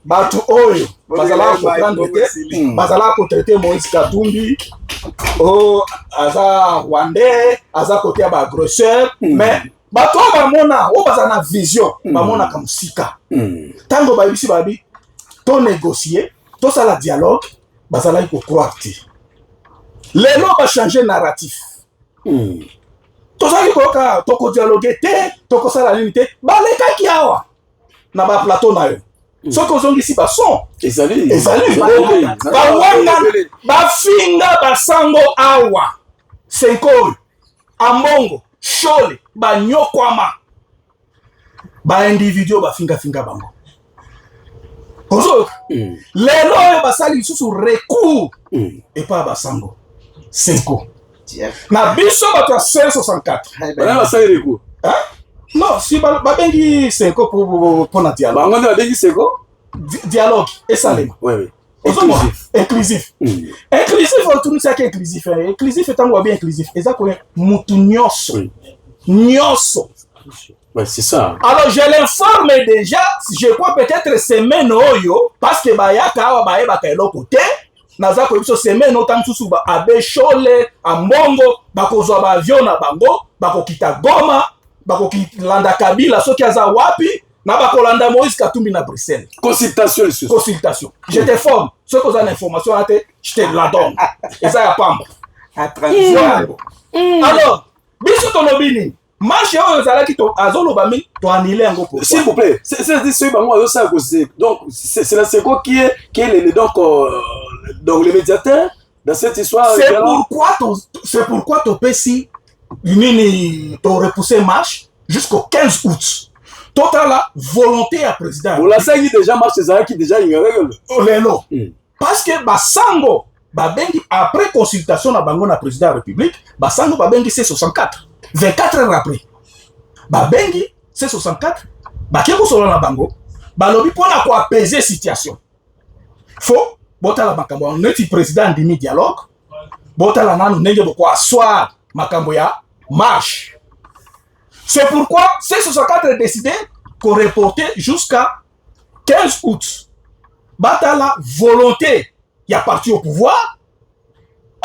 Batu oyo bazala comprendre que bazala ko traiter Moïse Katumbi aza Rwandais aza côté ba agresseur mais bato bamona o bazana vision bamona comme sika tango ba bisi babi to négocier to ça la dialogue bazala ko croire ti lelo ba changer narratif tozali koyoka tokodialoge te tokosala nini te balekaki awa na baplateau na yo soki ozongisi bason ezali bawanga bafinga basango awa senkoi ambongo shole banyokwama baindividu bafingafinga bango ozoyoka lelo oyo basali lisusu recours epa basango senko na biso bato ya 164 basali recours non si babengi senko mpona dialogue bango nde babengi senko dialogue esalema inclusif inclusif otunisaki inclusif inclusif etango wabi inclusif eza koya mutu nyonso ouais, c'est ça. Alors je l'informe déjà, je crois peut-être semaine oyo parce que bayaka awa bayebaka eloko te naza koyebiso semaine oyo ntango susu abe shole ambongo bakozwa baavion na bango bakokita Goma bakokilanda Kabila soki aza wapi na bakolanda Moïse Katumbi na Bruxelles. Consultation. Je te forme. Ce que vous avez l'information, je te la donne. Et ça y a pas. Alors, biso tolobini. Marché oyo ezalaki to azoloba mi to annuler yango pour. S'il vous plaît, c'est ce bango azo ça cause. Donc c'est la Senko qui est donc le médiateur dans cette histoire. C'est pourquoi to pesi nini to repousser marche jusqu'au 15 août. Total la volonté à président. Pour la série déjà marche qui déjà ignoré lelo. Parce que basango babengi après consultation na bango na président de la République, basango babengi C64. 24 heures après. Babengi C64 bakeko solo na bango balobi pona ko apaiser situation. Faut botala makambo neti président ndimi dialogue. Botala nanu ndenge boko asseoir makambo ya marche. C'est pourquoi C64 a décidé qu'on reportait jusqu'à 15 août. Batala volonté, il y a parti au pouvoir.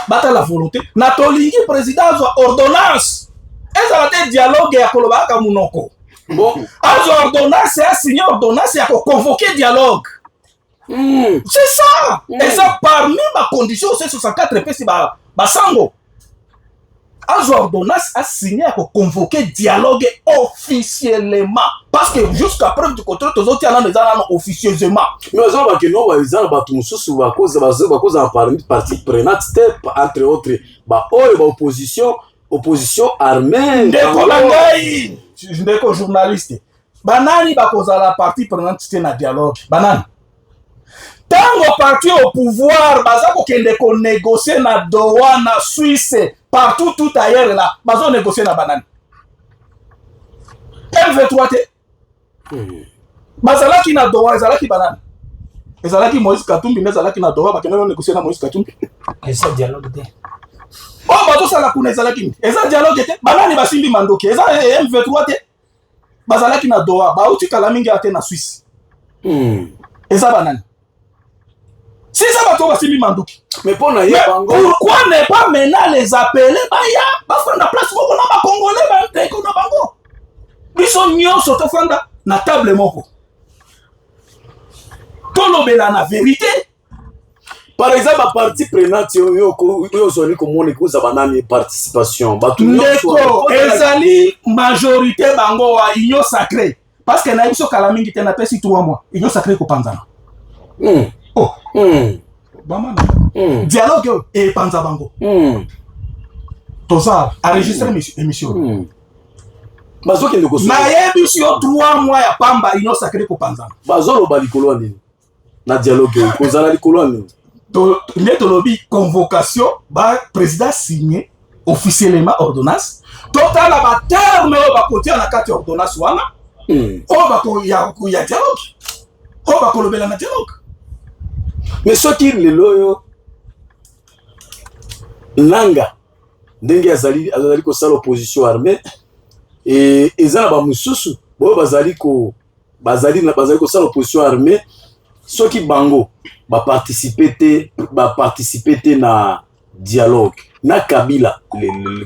Batala volonté. Natolingi président a ordonnance. Est-ce que le dialogue est à Kolobaka Mounoko? Bon, a ordonnance, a signé ordonnance et a convoqué dialogue. C'est ça. Et ça parmi ma condition C64 c'est Basango. A ordonnance a signé à convoquer dialogue officiellement. Parce que jusqu'à preuve du contraire, tous autres gens ont officieusement. Mais les gens qui n'ont pas de cause en partie prenante, entre autres, opposition armée. Ndeko journaliste. Banani bakoza la partie prenante na dialogue. Banani. Tango parti au pouvoir, bazako kende ko négocier na Doha na Suisse. Partout, tout ailleurs là, bazo négocier na banane. M23 te. Bazalaki na Doha, ezalaki banane. Ezalaki Moïse Katumbi, ezalaki na Doha, bakena négocier na Moïse Katumbi. Eza dialogue te. Oh, bazo sala kuna ezalaki. Eza dialogue te. Banane basimbi mandoki. Eza M23 te. Bazalaki na Doha, bauti kala mingi ate na Suisse. Eza banane. Si ça va tomber sur Manduki. Mais pourquoi ne pas maintenant les appeler Baya? Parce qu'on a place pour les Congolais, on a bango. Ils sont nyonso tofanda na table moko. Tolobela na vérité. Par exemple, la partie prenante, yo zoni komone ko za banani participation. Ndeko ezali majorité bango wa union sacrée. Parce que na biso kala mingi te na pesi 3 mois. Union sacrée ko panzana. Oh. Bamana. Dialogue et panza bango. Toza enregistrer émission. Bazo ke ndeko. Na yebiso 3 mois ya pamba union sacrée ko panzana. Bazo lo balikolo ni. Na dialogue ko zala likolo ni. To lobby convocation ba président signé officiellement ordonnance. Total ba terme ba côté na carte ordonnance wana. O ba ko ya dialogue. O ba ko lobela na dialogue. Mais ce qui le loyo Nanga ndenge azali ko sala opposition armée et ezana ba mususu bo bazali ko sala opposition armée ceux qui bango ba participer na dialogue na Kabila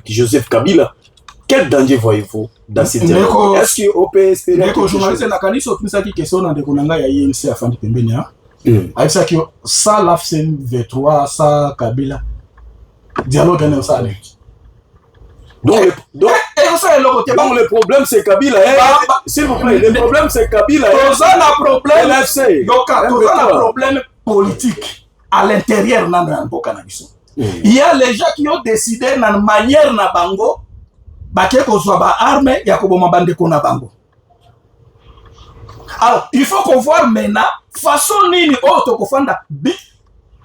Joseph Kabila. Quel danger voyez-vous dans ce dialogue? Est-ce que on peut espérer que journaliste na kaniso tout ça qui question na ndeko nanga ya INC afandi pembeni ha? Avec ça que ça l'AFCN V3 ça Kabila dialogue ne ça donc Donc le problème c'est Kabila. S'il vous plaît, le problème c'est Kabila. Problème politique à l'intérieur il y a les gens qui ont décidé dans manière na bango baké ko soit ba arme ya ko boma bande ko na bango. Alors il faut qu'on voit maintenant façon nini auto ko fanda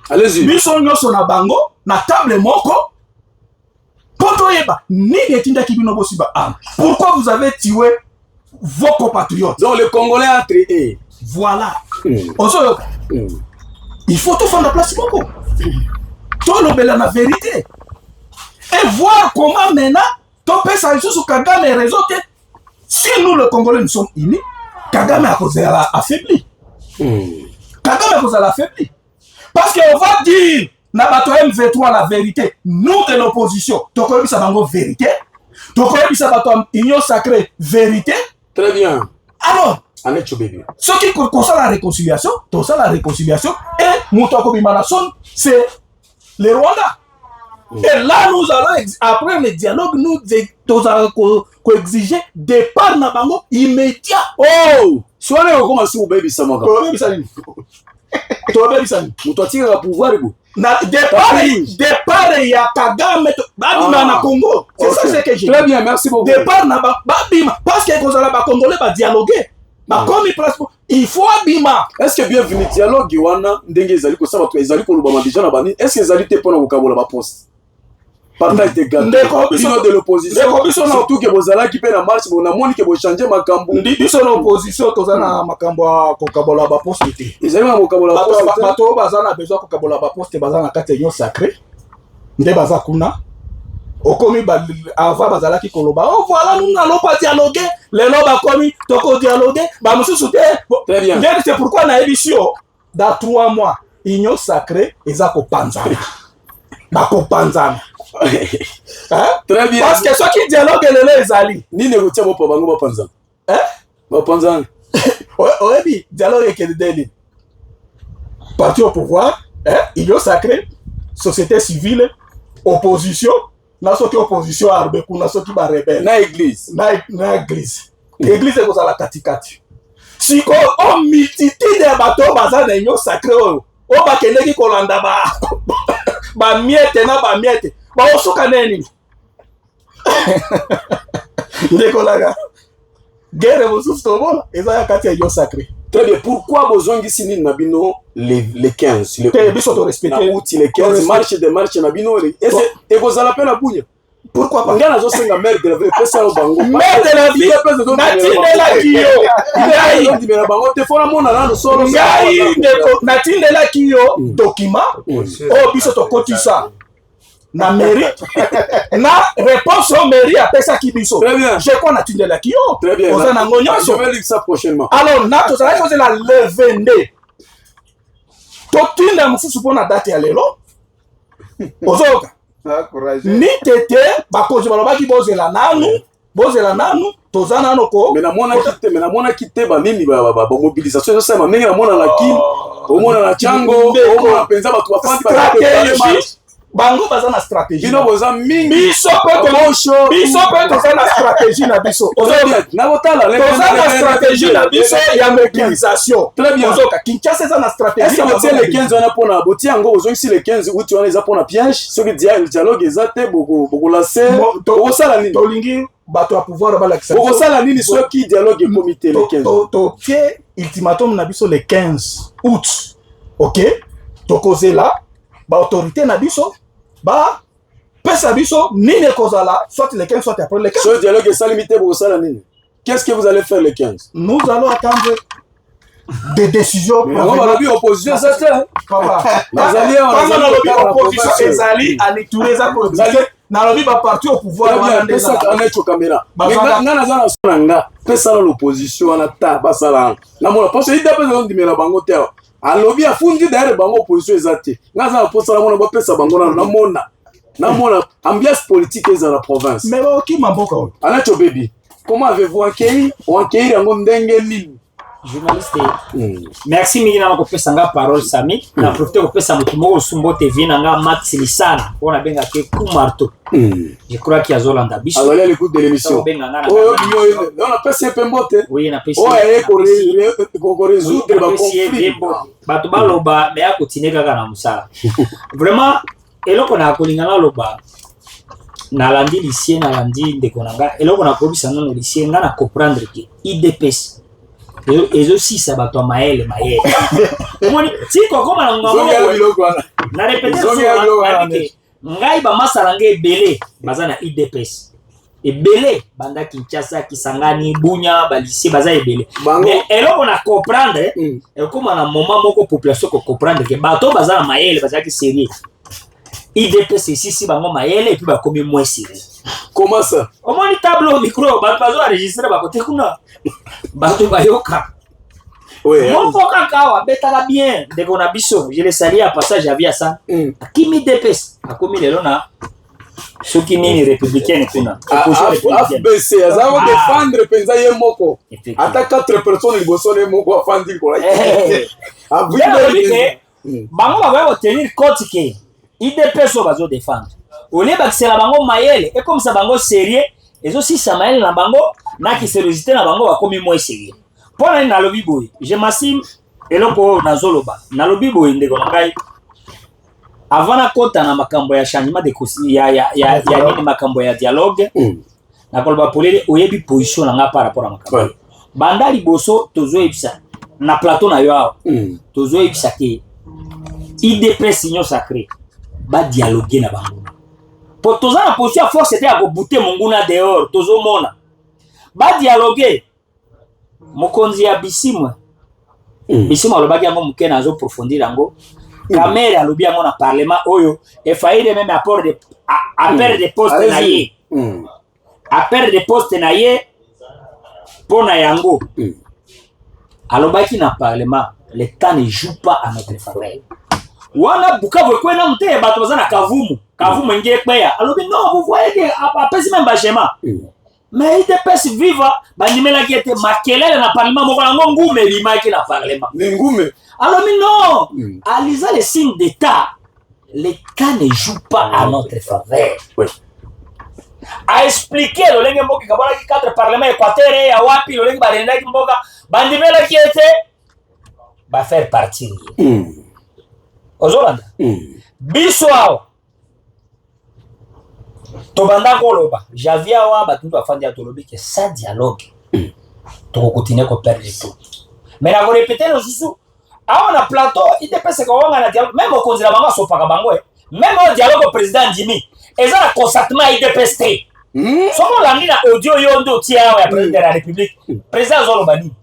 allez-y biso nyoso na bango na table moko poto yeba nini etinda kibino bosi ba arme. Pourquoi vous avez tué vos compatriotes? Donc les Congolais entre eux. Voilà. Il faut tout faire la place moko. Tout le bel la vérité. Et voir comment maintenant ton père ça sous Kagame et réseau que si nous le Congolais nous sommes unis, Kagame a causé la affaibli. Kagame a causé la affaibli. Parce qu'on va dire na bato M23 la vérité. Nous de l'opposition, tokoyebi sa bango vérité. Tokoyebi sa bato union sacrée vérité. Très bien. Alors ce qui concerne la réconciliation, tout ça la réconciliation et Moutako Bimanason, c'est le Rwanda. Et là, nous allons, après le dialogue, nous allons exiger départ na bango immédiat. Oh! Soyez au comment si vous baby samaka. Tu baby sani. Mutati la pouvoir go. Na départ ya Kagame babima na Congo. C'est ça ce que j'ai. Très bien, merci beaucoup. Départ na babima parce que kozala ba Congolais ba dialoguer. Il faut abima. Est-ce que bienvenue dialogue wana ndenge ezali ko saba to ezali ko lubama déjà na bani? Est-ce que ezali te pona kokabola ba poste? Partage de gars. Bino de l'opposition. Surtout que bozala ki pe na marche bona moni ke bo changer makambo. Biso na opposition tozana makambo kokabola ba poste te. Ezali ma kokabola ba poste. Bato bazana besoin kokabola ba poste bazana kati union sacrée. Nde bazakuna. Okomi ava bazala ki koloba oh voilà nous n'allons pas dialoguer les loba komi toko dialoguer ba mususu te. Très bien. C'est pourquoi na édition dans 3 mois union sacrée ezako panzana ba ko panzana. Très bien. Parce que ceux qui dialoguent les ezali ni négocier bo bango ba panzana. Ba panzana. Ouais bi dialogue que deli parti au pouvoir union sacrée société civile opposition. Na soki opposition arbe kuna soki ba rebelle na église na église église ko za la katikati siko o multitude ya bato baza na union sacrée o ba keleki kolanda ba miete na ba miete ba osoka neni ndekolaga guerre mosusu tobola eza ya kati ya union sacrée. Très bien. Pourquoi bozongi sini nabino les 15 le biso to respecter outil les 15 marche de marche nabino et vous allez appeler la bougne. Pourquoi pas? Ngana zo senga mère de la vie pesa au bango. Mère de la vie natindela kiyo. Ngai ndi mera bango te fona mona na solo. Ngai ndeko natindela kiyo document. Oh biso to kotisa. Na mairie na réponse au mairie à pesa kibiso. Très bien. Je connais natindela kiyo. Très bien. On a je vais lire ça prochainement. Alors nato ça va la levende. Totinda mususu pona date ya lelo. Ozoka. Ni tete bakozi balobaki bozela nanu tozana noko mais na mona kite ba nini ba mobilisation ça ndenge na mona la kin o mona na chango o mona penza ba tu stratégie bango baza na stratégie bino boza mingi biso pe toza na stratégie na biso na botala toza na stratégie na biso ya mécanisation. Très bien. Ozoka Kinshasa eza na stratégie. Est-ce que botie les 15 wana pona botie yango ozongi si les 15 uti wana eza pona piège soki dialogue eza te boko laser boko sala nini tolingi bato ya pouvoir balakisa boko sala nini soki dialogue comité les 15 to tie ultimatum na biso le 15 août. OK tokozela ba autorité na biso ba pesa biso nini kozala soit le 15 soit après le 15. Ce dialogue est limité pour ça la nini. Qu'est-ce que vous allez faire le 15? Nous allons attendre des décisions. On va lobby opposition ça c'est. Papa. Nazali on a lobby opposition ezali anitouler za ko na lobby ba parti au pouvoir wana ndeza kana cho caméra. Ngana za na sonanga pesa l'opposition na ta basala. Na mona parce que d'après on dit mais la bango te. Alobi afundi derrière bango opposition ezate. Ngaza posa la mona ba pesa bango na mona ambiance politique dans la province. Mais qui m'a beaucoup. Anacho baby. Comment avez-vous accueilli? On accueilli yango ndenge nini? journaliste. Merci mingi na kopesa nga parole Sami. Na profiter kopesa mutu moko sumbo TV na nga Max Lisana. On a benga ke coup marteau. Je crois qu'il y a Zolanda Bicho. Alors là l'écoute de l'émission. Oh, on a passé un peu mbote. Oui, on a passé. Oh, ko résoudre ba conflit. Bato ba loba me ya continuer kaka na musala. Vraiment eloko na kolingana loba. Na landi lycée na landi ndeko nanga eloko na kobisa no lycée nga na comprendre que IDPS et aussi ça bato maele moni ti ko koma na ngamo na répéter ngai ba masala ngai belé bazana IDPS et belé banda Kinshasa Kisangani Bunya ba lycée baza ebele mais eloko na comprendre eloko na moment moko population ko comprendre que bato bazana maele bazana ki sérieux IDPS ici bango maele et puis ba komi moins sérieux. Comment ça? Au moins le tableau micro ba pas enregistrer ba côté kuna. Bato bayoka. Ouais. Mon kaka wa betala bien de qu'on a biso. Je le salue à passage à ça. Kimi IDPS a komi lelo na soki nini républicaine kuna. FBC azao défendre penza ye moko. Ata 4 personnes liboso le moko afandi ko la. Bango ba tenir compte que IDPS bazo défendre. Ole bakisela bango mayele et comme ça bango sérieux et aussi ça mayele na bango na ki sérieuxité na bango bakomi moins sérieux. Pour na lobi boy, je m'assume eloko na zoloba. Na lobi boy ndeko ngai. Avant na kota na makambo ya changement de ya nini makambo ya dialogue. Na kolba polele oyebi position na nga par rapport à makambo. Banda liboso tozo ebisa na plateau na yo awa. Tozo ebisa ke IDPS union sacrée ba dialoguer na bango. Pour toza na position force c'était à bouter monguna dehors tozo mona. Ba dialoguer mokonzi ya Bisimwa. Bisimwa alobaki yango mukena azo profondir yango. Kamere alobi yango na parlement oyo e faillite même apport de appel de poste na ye. Appel de poste na ye pona yango. Alobaki na parlement le temps ne joue pas à notre faveur. Wana Bukavu kwena mte bato bazana kavumu nge kweya alobi non vous voyez que apesi même bachema mais IDPS viva bandimela ki ete makelele na parlement moko nango ngume limaki na parlement ngume alobi non alisa les signes d'état le cas ne joue pas à notre faveur. A expliqué lolenge mboka kabala ki 4 parlement équateur ya wapi lolenge barenda ki mboka bandimela ki ete ba faire partie Ozolanda biso awa tobanda koloba javia wa batundu afandi ya tolobi ke sa dialogue toko continuer ko perdre tout mais na ko répéter le susu awa na plateau IDPS ko wanga na dialogue même okonzi la bango sopaka bango même au dialogue au président Ndimi eza na consentement IDPS te somo la na audio yondo tia wa président de la République président Zolobani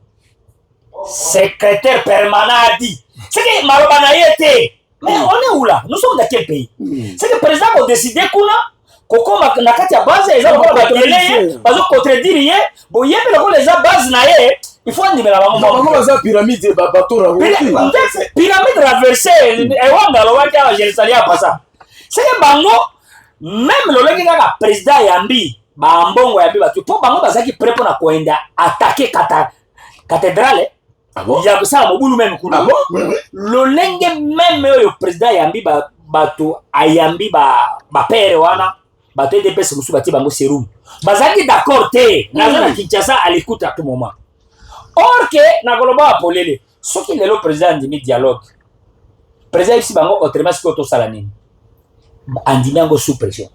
secrétaire permanent a dit c'est que maloba na yete. Mais on est où là? Nous sommes dans quel pays? C'est que le président a décidé qu'on a Koko nakati ya base eza ko ba keleye bazo contredire bo yebe le ko les base na ye il faut ndimela bango baza pyramide ba batora pyramide renversée e wanga lo waki a Jérusalem pasa c'est que bango même le leki kaka président yambi ba mbongo yambi batu po bango bazaki prêt pour na koenda attaquer cathédrale ya kusala mobulu même kuna lolenge même le président yambi bato ayambi ba pere wana bato EDPS musu bati bango serum bazaki d'accord te na Kinshasa à l'écoute à tout moment or que na koloba polele soki lelo président Ndimi dialogue président ici bango autrement ce que to sala nini andimi yango sous pression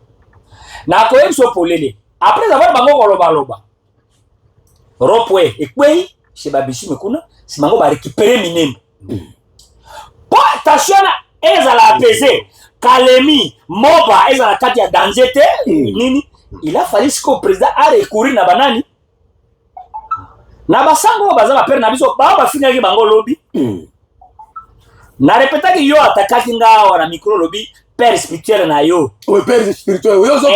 na ko emso polele après avoir bango koloba ropwe ekwei chez babisu mekuna si bango ba récupérer minene po attention ezala apaiser Kalemi Moba ezala kati ya danger te nini il a fallu que le président a recourir na banani na basango bazala père na biso ba finaki bango lobby na répéta que yo atakaki nga wana micro lobby père spirituel na yo père spirituel yo zo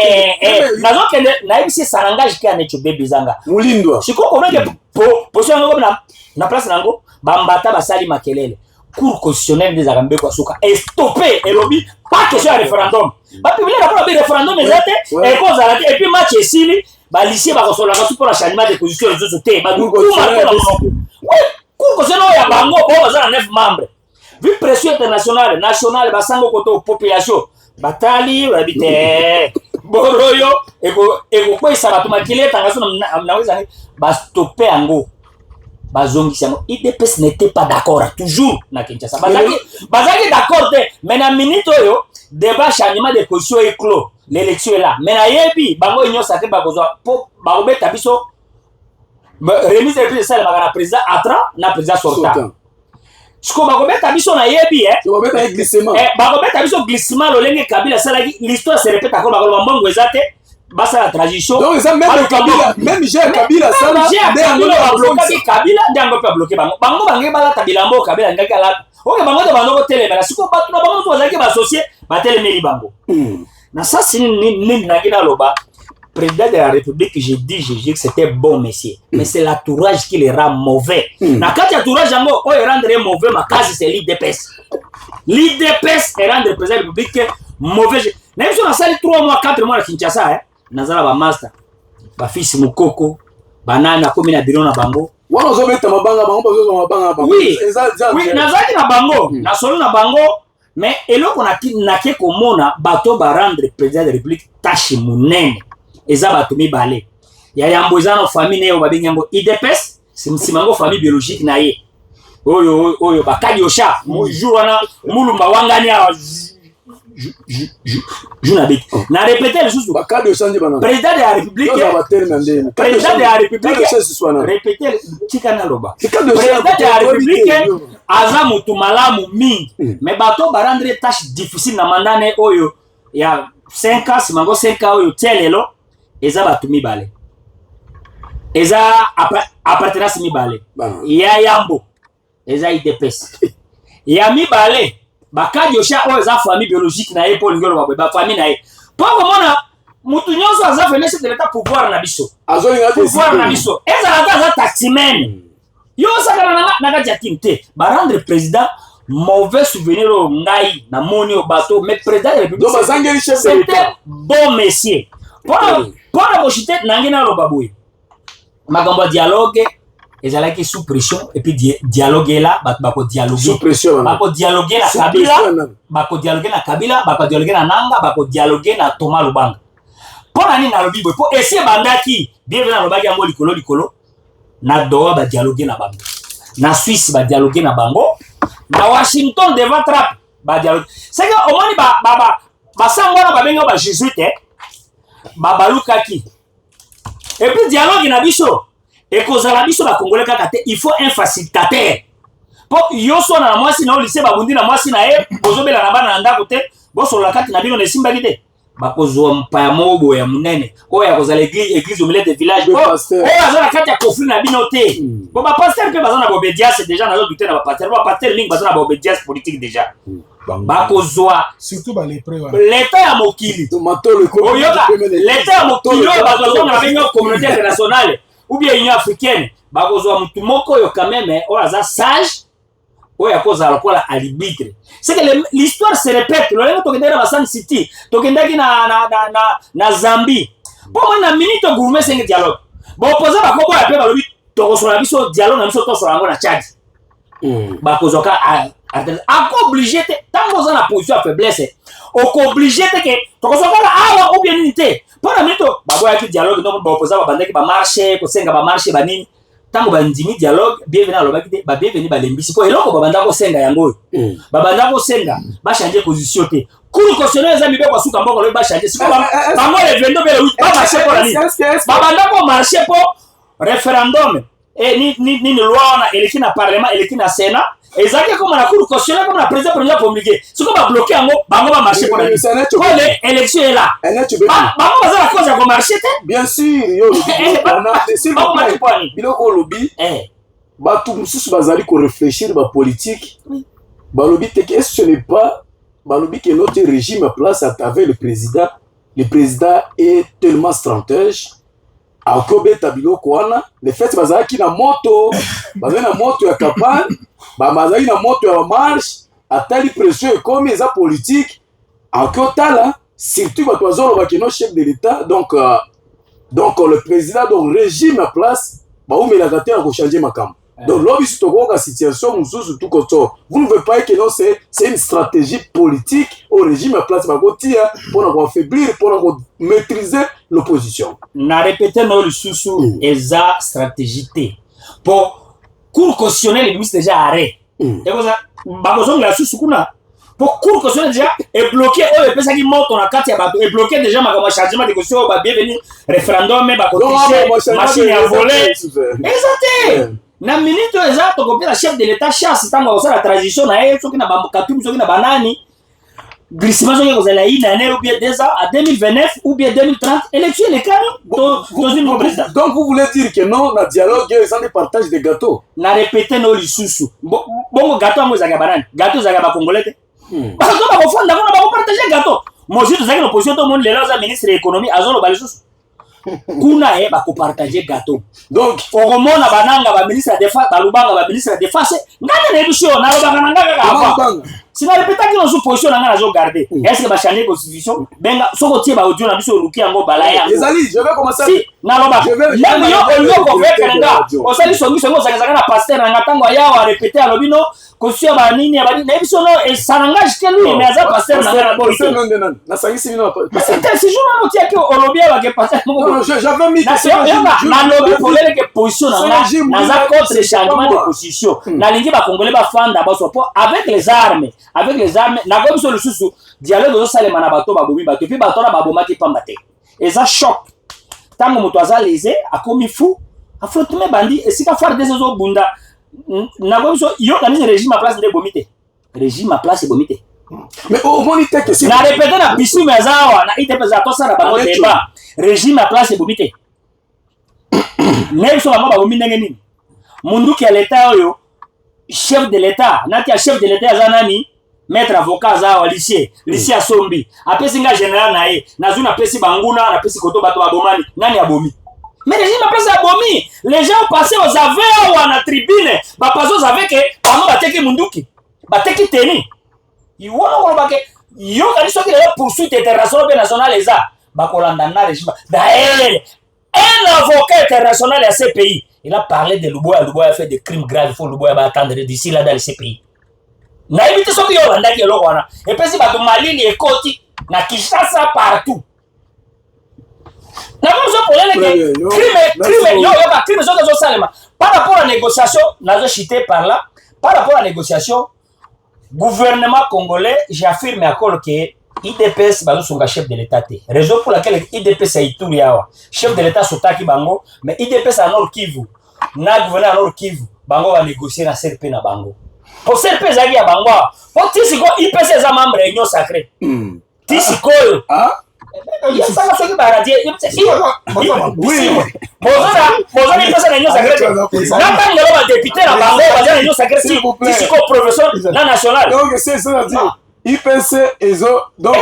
nazo kende na ibisi sarangage ki anecho bébé zanga mulindwa siko koneke position ngo na place nango bambata basali makelele cour constitutionnelle des Arabes quoi soka et stopper et lobby pas question de référendum ba publier la pour le référendum exact et cause à la et puis match ici ba lycée ba kosola ka pour la changement de position les autres te ba oui cour Cour constitutionnelle ya bango bon baza na 9 membres. Vu pression internationale, nationale basango koto population. Batali babite boroyo eko kwesa bato makile tangaso na weza ba stopper yango. Bazongisa yango. IDPS n'était pas d'accord toujours na Kinshasa. Bazaki d'accord te, mais na minute oyo débat changement de position est clos. L'élection est là. Mais na yebi bango union sacrée bakozwa po bakobeta biso remise de prix de ça le président Atra na président sortant. Siko bakobeta biso na yebi bakobeta glissement. Bakobeta biso glissement lolenge Kabila salaki l'histoire se répète encore bakolo mbongo ezate basa la transition. Donc ça même Kabila, même j'ai Kabila ça là Kabila ndango pe bloquer bango. Bango bange bala tabilambo Kabila ngaki ala. OK bango de bango telemela siko batu na bango tozaki ba associé ba telemeli bango. Na ça c'est ni ngina loba. Président de la République, j'ai dit que c'était bon monsieur. Mais c'est l'entourage qui les rend mauvais. Na quand il y a l'entourage, on rendre mauvais, ma case c'est l'IDPS. L'IDPS est rendre le président de la République mauvais. Même si on a sali 3 mois, 4 mois à Kinshasa, nazala ba master, ba fils mukoko, banana comme na biro na bango. Wana ozobeta mabanga bango bazo mabanga bango. Oui, nazali na bango, na solo na bango, mais eloko na ke komona bato ba rendre le président de la République tâche munene. Eza bato mibale ya yambo eza na famille neyo babengi yango IDPS simsimango famille biologique na ye oyo bakadi osha jour wana mulumba wangani ya juna bit na répéter le sous bakadi osha ndi bana président de la République président de la République répéter tikana loba président de la République aza mutu malamu mingi mais bato barandre tâche difficile na mandane oyo ya 5 ans simango 5 ans oyo telelo eza batu mibale eza appartenance mibale ya yambo eza IDPS ya mibale bakadi osha oyo eza famille biologique na ye po lingolo babwe ba famille na ye po komona mutu nyonso aza fenêtre de l'état pouvoir na biso pouvoir na biso eza aza taximen yo sakana na kati ya kimte ba rendre président mauvais souvenir au ngai na moni au bateau mais président de la République c'était bon monsieur pour la mochite nangina lo baboui makambo dialogue ezalaki sous pression et puis dialogue là bako dialoguer sous pression bako dialoguer na Kabila bako dialoguer na Kabila bako dialoguer na Nanga bako dialoguer na Thomas Lubanga pour nani na lobi pour essayer bandaki bien na lobaki yango likolo na doa ba dialoguer na bango na Suisse ba dialoguer na bango na Washington devant Trump ba dialogue c'est que au moins ba sangwana ba benga ba jésuite babalukaki et puis dialogue na biso et kozala biso ba congolais kaka te il faut un facilitateur pour yoso na mwasi na lycée babundi na mwasi na ye bozobela na bana ndako te boso la kati na bino ne simba kite bakozwa mpaya mobo ya munene oyo ya kozala église au milieu de village oyo azala kati ya conflit na bino te bo ba pasteur pe bazana ba obédience déjà na douter na ba pasteur mingi bazana ba obédience politique déjà bakozwa surtout ba les pré l'état ya mokili l'état ya mokili bazozwa na benyo communauté internationale ou bien union africaine bakozwa mutu moko yo quand même oyo aza sage oyo akozala kola arbitre c'est que l'histoire se répète lolenge tokendaki na San City tokendaki na Zambie po mwana minute gourmet senge dialogue baopposa bakoko ya pe balobi tokosola biso dialogue na biso tosola yango na Tchad bakozwaka ako obligé te tango oza na position ya faiblesse oko obligé te ke tokozwaka awa ou bien nini te mpo na minute baboyaki dialogue donc baopposa babandaki bamarche kosenga bamarche banini tango bandimi dialogue bienvenue alobaki te ba bienvenue balembisi po eloko babanda kosenga yango oyo babanda kosenga bachange position te cour constitutionnelle eza mibe kwa suka mboko lobi bachange siko bango le 22 bele 8 bamarche po nani babanda ko marche po référendum ni loi wana eleki na parlement eleki na sénat ezaki comme la cour constitutionnelle comme la président premier promulgué siko ba bloquer yango bango ba marche po nani ko les élections est là bango baza la cause ya ko marcher te bien sûr yo biloko lobi batu mususu bazali ko réfléchir ba politique balobi te que ce n'est pas balobi que notre régime a place à travers le président est tellement stratège akobeta biloko wana le fait bazalaki na moto ya campagne bazalaki na moto ya marche atali pression ekomi eza politique akotala surtout bato bazolobaki no chef de l'état donc le président donc régime à place baumelaka te ya kochanger makambo Donc, l'objet de la situation, vous ne voulez pas que c'est une stratégie politique au régime à place pour affaiblir, pour maîtriser l'opposition. Na répété le sous eza stratégie pour cour cautionner les ministres déjà arrêt. Et comme ça, babozong la sous kuna pour cour cautionner déjà et bloquer les personnes qui montent dans la carte et bloquer déjà ma chargement de caution va bienvenir référendum mais ba cotiser machine à voler. Exactement. Na minute eza to kopia chef de l'état chasse tango ça la transition na yeso kina ba kapimu so kina banani glissement so ko zela ina ne ou bien 2 ans à 2029 ou bien 2030 élection les cas dans une président. Donc vous voulez dire que non na dialogue ils ont des partage de gâteaux. Na répéter no lisusu bongo gâteau ngo zaka banani gâteau zaka ba congolais. Parce que ba ko fonda ko ba ko partager gâteau. Moi je zaka l'opposition tout monde les là ministre de l'économie azolo ba lisusu. Kuna ba ko partager gâteau. Donc oromona bananga ba ministre de défense balubanga ba ministre de défense ngana na émission na lobanga nanga kaka. Si na répéter que nos opposition nanga na zo garder. Est-ce que ba changer constitution benga soko tie ba audio na biso luki yango balaya. Les alliés, je vais commencer. Si na loba. Même yo ko veka nanga. O sali songi songo zaka na pasteur nanga tango ya wa répéter alobino constitution ba nini ba nini biso no e sanangage ke lui mais za pasteur nanga na boy. Na sangi simi na pasteur. C'est jour na tie que olobia ba ke pasteur. J'avais mis na lobby pour les que position na za contre changement de position. Na lingi ba congolais ba fanda ba so avec les armes na comme sur le sous dialogue zo salema na bato ba bomi bato puis bato na ba bomaki pamba te. Et ça choc. Tango moto aza lésé akomi fou affrontement bandi et si ka faire des zo bunda na comme so yo na régime à place de bomité. Régime à place bomité. Mais au moins il que si na répéter na bisu mezawa na ite pesa to sara ba débat régime à place bomité. Même sur la mort ba nini munduki ya l'état oyo chef de l'état nati ya chef de l'état zanani maître avocat za wa lycée a sombi apesi nga général na ye nazuna pesi banguna na pesi koto bato babomani nani abomi mais régime apesi abomi les gens passaient aux aveux ou na tribune ba paso savait que pamo bateki munduki bateki teni iwona ko bake yo kali soki le poursuite internationale et nationale eza bakolanda na régime d'ailleurs un avocat international à ces pays. Il a parlé de Luboya. Luboya a fait des crimes graves. Il faut Luboya attendre d'ici là dans ces pays. Na évité ce qui est là. Et puis si tu Mali et Koti, na Kinshasa partout. Na comme ça pour les crime par rapport à la négociation, n'a chité par là. Par rapport à la négociation, gouvernement congolais, j'affirme à col que IDPS bazo songa chef de l'état té. Raison pour laquelle IDPS a ituri yawa. Chef de l'état sotaki bango, mais IDPS à Nord Kivu. Na gouverneur à Nord Kivu, bango va négocier na CRP na bango. Pour CRP zaki ya bango. Pour tisiko IPS za membre réunion sacrée. Tisiko yo. Ah? Il y a ça qui va radier. Oui. Bonjour IPS réunion sacrée. Na bango va député na bango va réunion sacrée tisiko professeur na national. Donc c'est ça à dire. IPC ezo donc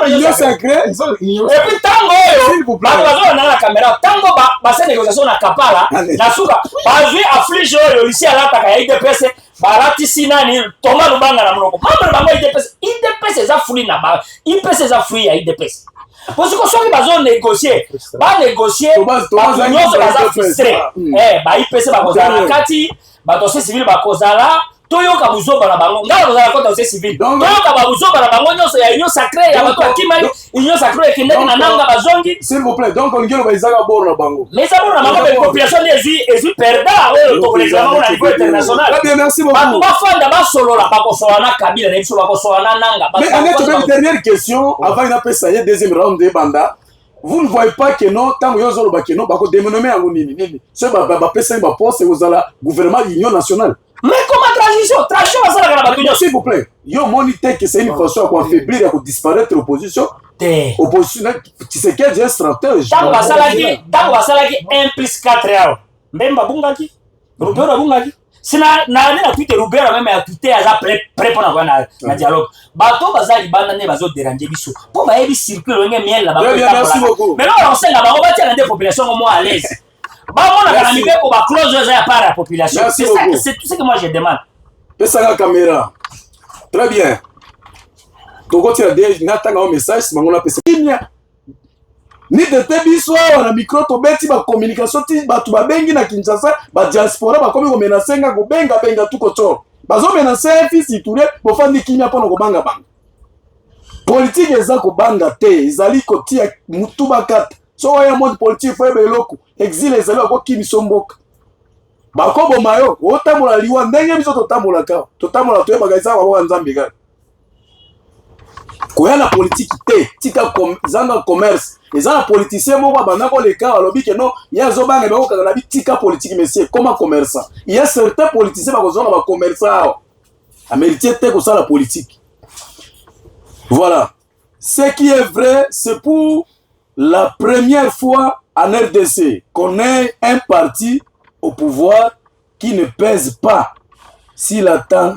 union sacrée et puis tango bazo na la caméra tango ba cette négociation na kapala na suka ba vu afflige yo ici à la taka IDPS barati sinani toma lubanga na mloko mambo bango IDPS za free na ba IPC za free ya IDPS parce que soki bazo négocier ba nyonso baza frustré ba IPC ba kozala kati ba dossier civil ba kozala toyoka buzoba na bango ngala kozala kota ose civil toyoka ba buzoba na bango nyonso ya union sacrée ya bato akimani union sacrée ekendeki na nanga bazongi s'il vous plaît donc ngelo ba izaka bord na bango mais ça bord na bango ba population ezu perda oyo to kolezama na niveau international très bien merci beaucoup bato bafanda basolola bakosola na kabila na biso bakosola na nanga mais une dernière question avant une pesa ya deuxième round de banda. Vous ne voyez pas que non, tant que vous avez non, vous dénommé en nini. Ce pesa ba poste aux ala gouvernement union nationale. Mais comment transition ça la bato s'il vous plaît. Yo monité que c'est une façon à affaiblir à disparaître l'opposition. Opposition qui se qu'est un stratège. Tango basalaki 1 + 4 heures. Mbemba bungaki. Rubero bungaki. Sina na Twitter Rubero même à Twitter aza prêt pour na dialogue. Bato bazali banda ne bazo déranger biso. Pour ba yebi circuler ngé miel là ba. Merci beaucoup. Mais là on sait là ba on va tirer des populations au moins à l'aise. Bah on a gagné pour ba close à part la population. C'est tout ce que moi je demande. Pesa la caméra. Très bien. Toko tira des natanga un message si mangola pesa. ni tete biso na micro to beti ba communication ti batu babengi na Kinshasa ba diaspora ba komi ko menacenga ko benga tuko toro bazo menacer fils Ituri bo fandi kimia pona ko banga politique eza ko banga te ezali ko tia mutu bakata so ya mode politique fo beloko exil ezali ko kimi somboka ba ko bo mayo otambola liwa ndenge biso totambola to yeba gaisa wa nzambe ga ko ya la politique te tika zanga commerce ezala politicien moko banda ko leka alobi ke non ya zo banga ba ko kala bi tika politique monsieur comme commerçant il y a certains politiciens ba ko zona ba commerçant a mérité te ko ça la politique. Voilà. Ce qui est vrai, c'est pour la première fois en RDC qu'on ait un parti au pouvoir qui ne pèse pas sur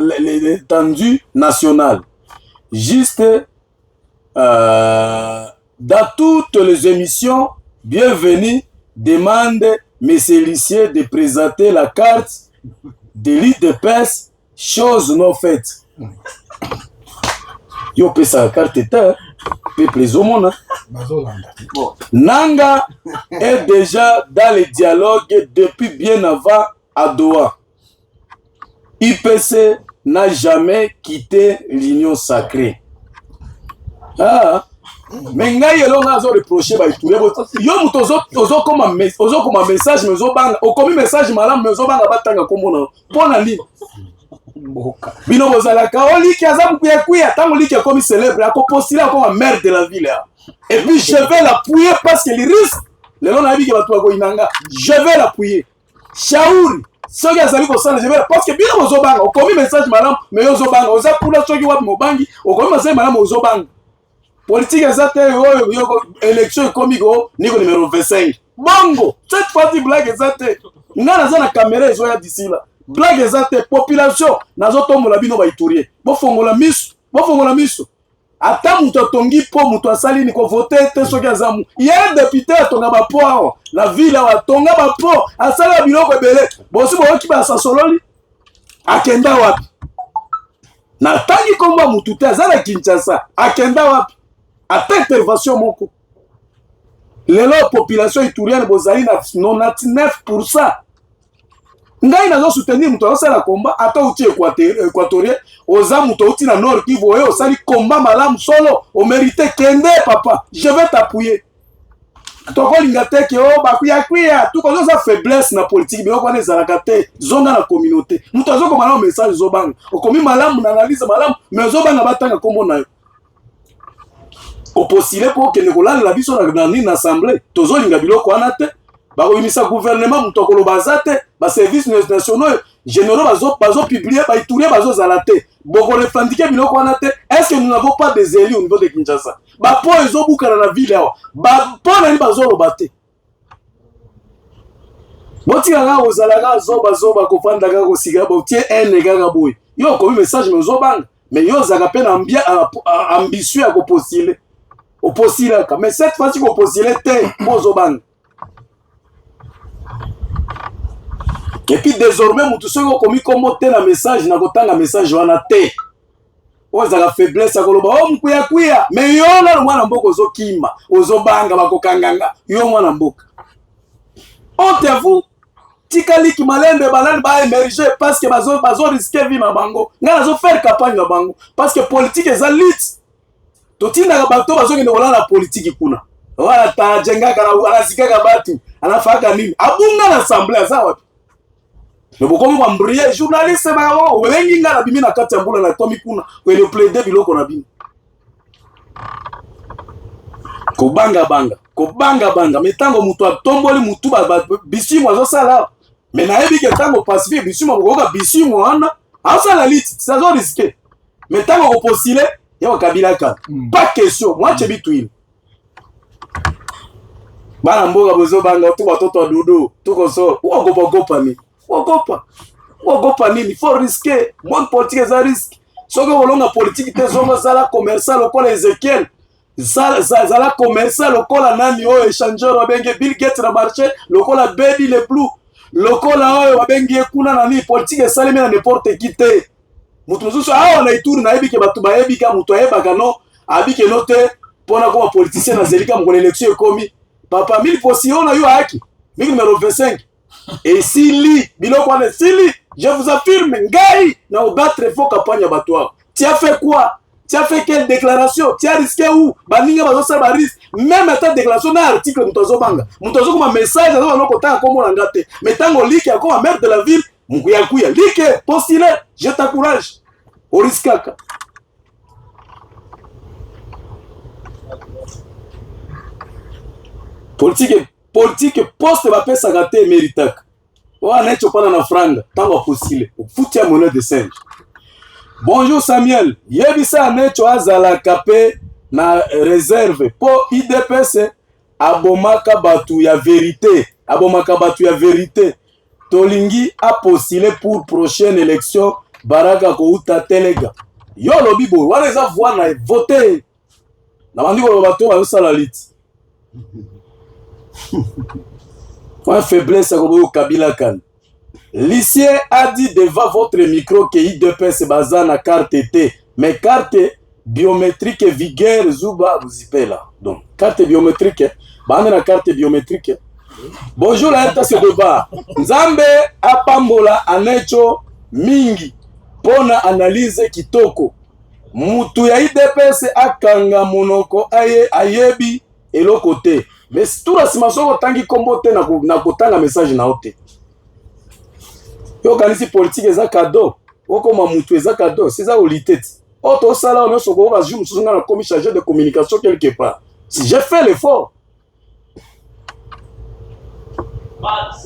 l'étendue nationale. Juste dans toutes les émissions, bienvenue, demande M. Lissier de présenter la carte de l'IDPS, chose non faite. Yo pesa carte ta peuple zomona Nanga est déjà dans le dialogue depuis bien avant à Doha. IPC n'a jamais quitté l'union sacrée. Ah, mais ngai elonga zo reprocher ba Ituri yo mutozo comme message mezo banga o comme message malam mezo banga batanga komona pona li bino bozalaka oliki aza kuya tango liki comme célèbre ako postuler comme maire de la ville et puis je vais l'appuyer parce que le risque le long na biki batu ko inanga je vais l'appuyer shauri soki azali ko sala je vais parce que bino bozobanga o comme message malam mais yo zobanga oza pula soki wapi mobangi o comme message malam ozobanga politique ezate yo élection komiko niko numéro 25 bongo cette fois-ci blague ezate ngana za na caméra ezo ya d'ici là blague ezate population nazo tombola bino ba Ituri bofongola miso ata muto tongi po muto asali ni ko voter te soki azamu ya député atonga ba po la ville wa tonga ba po asala biloko ebele bosi boki ba sasololi akenda wapi na tangi komba mutu te azala Kinshasa akenda wapi ata intervention moko lelo population iturienne bozali na 99%. Ngai nazo soutenir muto osala combat ata uti équatorien oza muto uti na nord Kivu oyo osali combat malamu solo o mérité kende papa je vais t'appuyer toko linga te ke o bakuya tout ko za faiblesse na politique bi okwane zalaka te zonga na communauté muto zo komana message zo banga okomi malamu na analyse malamu mais zo banga batanga kombo na yo opposile pour que ne kolala la biso na nini na assemblée tozo linga biloko wana te bakoyimisa gouvernement muto koloba zate ba services nationaux généraux bazo publier ba Ituri bazo zalate boko revendiquer biloko wana te. Est-ce que nous n'avons pas des élus au niveau de Kinshasa ba po ezo bukana na ville awa ba po na bazo lobate boti nga ozalaka zo ba ko fanda ka ko siga ba tie ene gaga boy yo ko message me zo banga mais yo zaka pe na ambitieux à ko postuler au postuler mais cette fois-ci ko postuler te bozo banga. Et puis désormais, mutu soko komi komo te na message na kotanga message wana te. Oza la faiblesse ya koloba o mkuya mais yo na mwana mboko ozokima ozobanga bakokanganga yo mwana mboka. Honte vous tikali ki malembe balani ba émerger parce que bazo risquer vie na bango. Nga zo faire campagne na bango parce que politique eza lit. Totinda bato bazo kende kolala politique kuna. Wala ta jenga kana anazikaka batu anafaka nini? Abunga na assemblée za wapi? Mais beaucoup de briller journaliste ba wengi ngala bimi na kati ya mbula na tomi kuna wele plaider biloko na bimi ko banga metango mutu atomboli mutu ba bisimu azo sala mais na yebi ke tango pacifique bisimu ko ka bisimu wana asa la lit ça zo risquer metango ko postuler ya kabila ka pas question moi chebi tuile bana mboga bozo banga tu watoto dudu tuko so uogopa ni Wogopa nini? Faut risquer. Mon politique est à risque. Soki olonga politique te zonga sala commerçant lokola Ezekiel. Sala commerçant lokola nani o échangeur wabenge Bill Gates na marché lokola Baby le Blue. Lokola oyo wabenge kuna nani politique esali na n'importe qui te. Mutu mususu na Ituri na ebike batu ba ebika mutu ayebaka no abike no te pona ko politicien na zelika mo élection ekomi papa mili postillon na yo haki mili numéro 25 et sili biloko wana sili je vous affirme ngai na obattre faux campagne abattoir tu as fait quoi tu as fait quelle déclaration tu as risqué où baninga bazosala ba risque même ta déclaration na article mutozo banga mutozo kuma message azo banoko ta komo na ngate mais tango like akoma maire de la ville mukuya kuya like postile je t'encourage au risque kaka politique poste bapesaka te emeritaka wana ecopana na franga ntango apostile ofuti ya monnaie de singe. Bonjour Samuel, yebisa anecho azalaka pe na réserve po IDPS abomaka batu ya vérité tolingi apostile pour prochaine élection baraka kouta telega yo lobi boy wana eza voix na voter na bandi ko bato bayosala liti point faiblesse ko Kabila kan. L'huissier a dit devant votre micro que IDPS baza na carte T, mais carte biométrique vigueur zuba buzipela. Donc carte biométrique, bana na carte biométrique. Bonjour la RTA c'est débat. Nzambe apambola anecho mingi pona analyse kitoko. Mutu ya IDPS akanga monoko ayebi eloko te. Mais tout la simaso tangi kombo te na kotanga message na ote. Yo kanisi politique eza cadeau. Okoma mutu eza cadeau, c'est ça olitete. Oto sala on soko ba jumu sunga na commis chargé de communication quelque part. Si j'ai fait l'effort.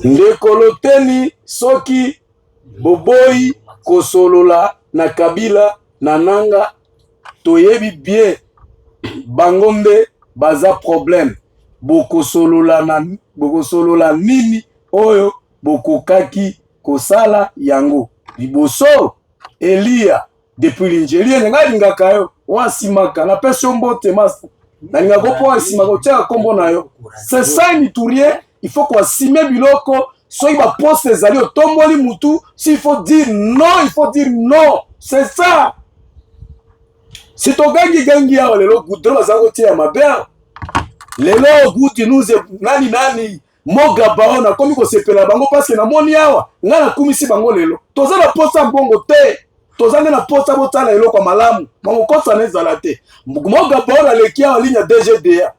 Ndekoloteni soki boboyi kosolola na Kabila na nanga toyebi bien bangonde baza problème. Bokosolola nini oyo bokokaki kosala yango liboso Elia depuis l'Ingeria nga lingaka yo wasimaka na peso mbote master na lingako po wasimaka tia kombo na yo c'est ça ni tourien il faut quoi simer biloko so il va poste ezali otomboli mutu s'il faut dire non c'est ça si to gangi ya lelo goudron bazako tia mabea lelo guti nuze nani moga baona komi ko sepela bango parce que na moni awa nga na kumisi bango lelo toza na posa bongo te toza na posa botala lelo kwa malamu bango kosa na ezala te moga baona lekia en ligne DGDA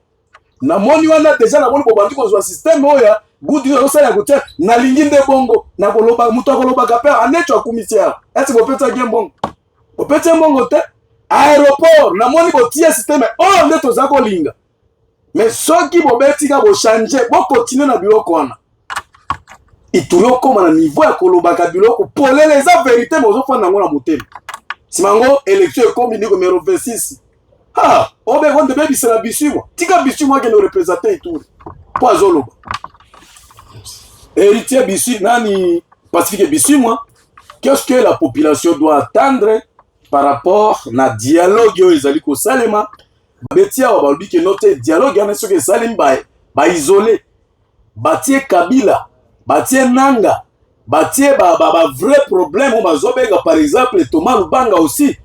na moni wana déjà na moni ko bandi ko zo système oya guti yo sala kotia na lingi nde bongo na koloba muto koloba kape anecho akumisi awa esi ko peta gembongo ko peta mbongo te aéroport na moni botia système oh nde toza ko linga. Mais ceux qui vont changer, vont continuer na biloko wana. Ituyo koma na niveau ya kolobaka biloko pour les vérités mozo fa nango na motema. Simango élection comme numéro 26. Ah, on be gonde bebi sera bisumwa. Tika bisumwa ke no représenter Ituri. Po azoloba. Héritier bisu nani Pacifique bisumwa. Qu'est-ce que la population doit attendre par rapport na dialogue yo ezali ko salema? Betia wa balbi ke note dialogue yana soke salim ba isolé batie Kabila batie Nanga batie ba vrai problème on bazobega par exemple Thomas Lubanga aussi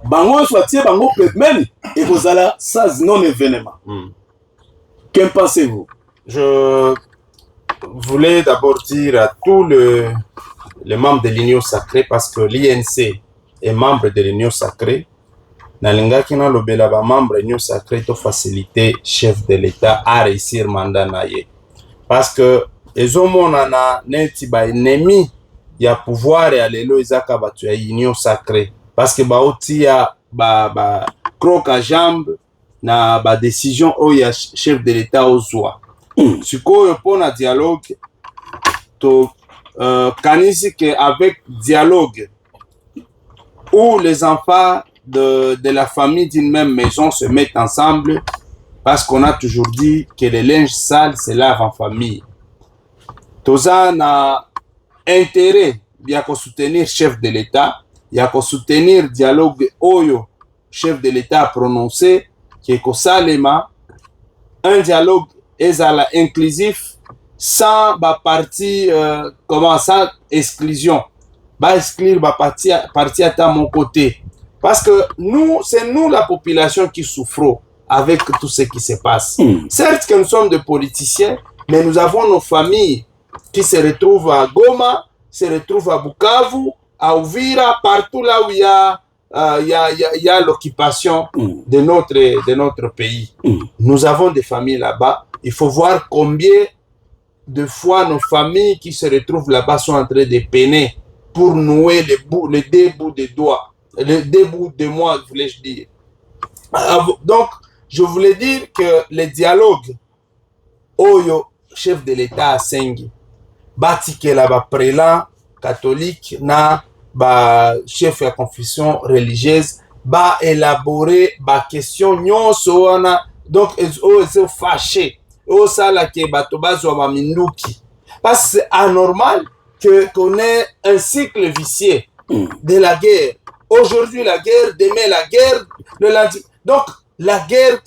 bango soitie bango pepmen et kozala sans non événement. Qu'en pensez-vous? Je voulais d'abord dire à tous les membres de l'Union Sacrée parce que l'INC est membre de l'Union Sacrée. Nalingaki na lobela ba membre Union Sacrée to faciliter chef de l'État à réussir mandat na ye parce que ezomona na neti ba ennemi ya pouvoir ya lelo ezaka batu ya Union Sacrée parce que ba otia ba croc à jambe na ba décision o ya chef de l'État ozwa sikoyo pona dialogue to kanisi que avec dialogue où les enfants de la famille d'une même maison se mettent ensemble parce qu'on a toujours dit que le linge sale se lave en famille. Toza na intérêt ya ko soutenir chef de l'État, ya ko soutenir dialogue oyo chef de l'État a prononcé que ko salema un dialogue ezala inclusif sans ba parti comment sans exclusion. Ba exclure ba parti à mon côté. Parce que nous, c'est nous la population qui souffrons. avec tout ce qui se passe. Certes que nous sommes des politiciens, mais nous avons nos familles qui se retrouvent à Goma, se retrouvent à Bukavu, à Uvira, partout là où il y a l'occupation de notre pays. Nous avons des familles là-bas. Il faut voir combien de fois nos familles qui se retrouvent là-bas sont en train de peiner pour nouer les deux bouts de doigts, les deux bouts de mois, voulais-je dire. Donc, je voulais dire que les dialogues, Oyo, chef de l'État à Sengi, batikela ba prélat catholique na ba chef de confession religieuse ba élaborer ba question nyonso wana donc ils fâché au sala ke bato bazwa ba minduki parce que c'est anormal que qu'on ait un cycle vicieux de la guerre. Aujourd'hui la guerre, demain la guerre, le lundi. Donc la guerre,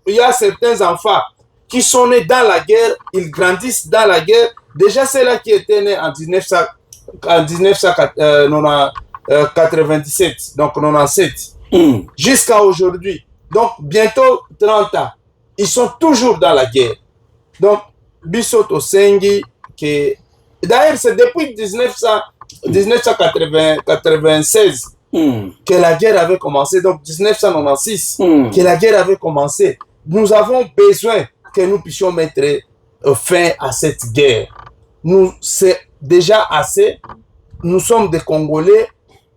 il y a certains enfants qui sont nés dans la guerre, ils grandissent dans la guerre. Déjà, c'est là qui était né en 1997, donc 97, jusqu'à aujourd'hui. Donc, bientôt 30 ans. Ils sont toujours dans la guerre. Donc, Bisoto Sengi, d'ailleurs, c'est depuis 1996 que la guerre avait commencé, donc 1996 que la guerre avait commencé. Nous avons besoin que nous puissions mettre fin à cette guerre. C'est déjà assez. Nous sommes des Congolais.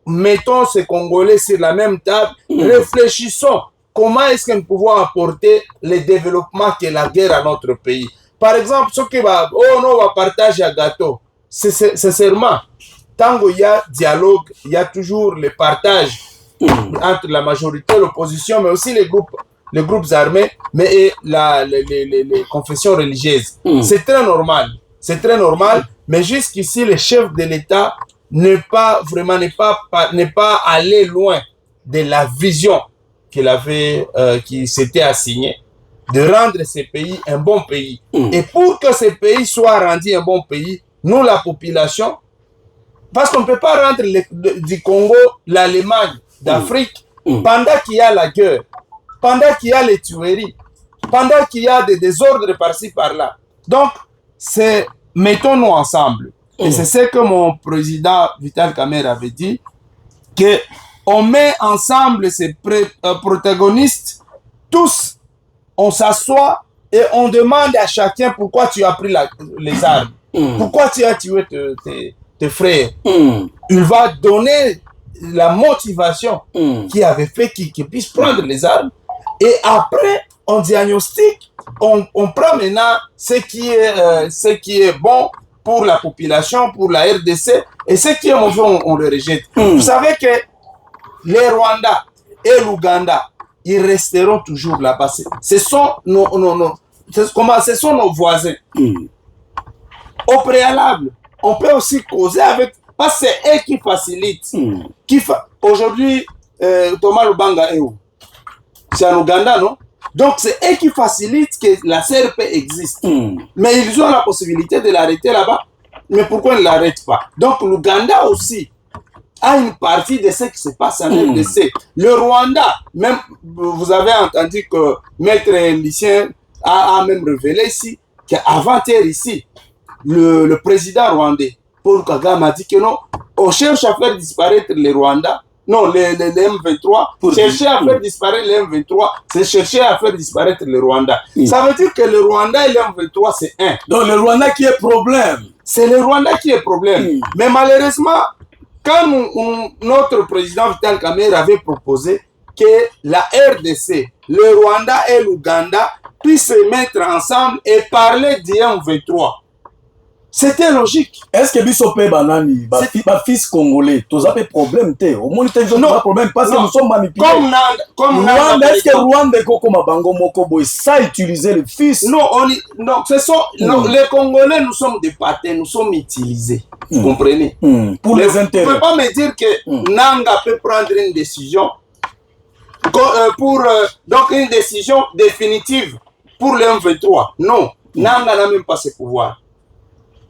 Mettons ces Congolais sur la même table. Réfléchissons. Comment est-ce que nous pouvons apporter le développement que la guerre à notre pays? Par exemple, ce qui va, on va partager un gâteau. Sincèrement, tant qu'il y a dialogue, il y a toujours le partage entre la majorité, l'opposition, mais aussi les groupes armés, mais les confessions religieuses. C'est très normal. C'est très normal, mais jusqu'ici, le chef de l'État n'est pas allé loin de la vision qu'il avait, qui s'était assignée, de rendre ce pays un bon pays. Et pour que ce pays soit rendu un bon pays, nous, la population, parce qu'on ne peut pas rendre du Congo, l'Allemagne, d'Afrique, pendant qu'il y a la guerre, pendant qu'il y a les tueries, pendant qu'il y a des désordres par-ci, par-là. Donc, mettons-nous ensemble. Et c'est ce que mon président Vital Kamerhe avait dit, qu'on met ensemble ces protagonistes, tous, on s'assoit et on demande à chacun pourquoi tu as pris les armes, pourquoi tu as tué tes frères. Il va donner la motivation qui avait fait qu'ils puissent prendre les armes. Et après, on diagnostique, on prend maintenant ce qui est bon pour la population, pour la RDC, et ce qui est mauvais, on le rejette. Vous savez que les Rwandais et l'Ouganda, ils resteront toujours là-bas. Ce sont nos voisins. Au préalable, on peut aussi causer avec, parce que c'est eux qui facilitent. Aujourd'hui, Thomas Lubanga est où? C'est en Ouganda, non? Donc, c'est eux qui facilitent que la CRP existe. Mais ils ont la possibilité de l'arrêter là-bas. Mais pourquoi ils ne l'arrêtent pas? Donc, l'Ouganda aussi a une partie de ce qui se passe en RDC. Le Rwanda, même, vous avez entendu que Maître Lucien a même révélé ici qu'avant-hier ici, le président rwandais, Paul Kagame, a dit que non, on cherche à faire disparaître les Rwandais. Non, les M23, chercher à faire disparaître les M23, c'est chercher à faire disparaître le Rwanda. Ça veut dire que le Rwanda et les M23, c'est un. Donc le Rwanda qui est problème. C'est le Rwanda qui est problème. Mais malheureusement, quand notre président Vital Kamerhe avait proposé que la RDC, le Rwanda et l'Ouganda puissent se mettre ensemble et parler du M23, c'était logique. Est-ce que biso pe banani ba fils congolais tous a problème te au moins ils ont pas problème parce que nous sommes manipulés comme Rwanda. Est-ce que Rwanda comme bango moko boy ça utiliser les fils? Non, ce sont les Congolais, nous sommes des patins, nous sommes utilisés. Vous comprenez? Pour les intérêts. Vous ne pouvez pas me dire que Nanga peut prendre une décision donc une décision définitive pour le M23. Non, Nanga n'a même pas ce pouvoir.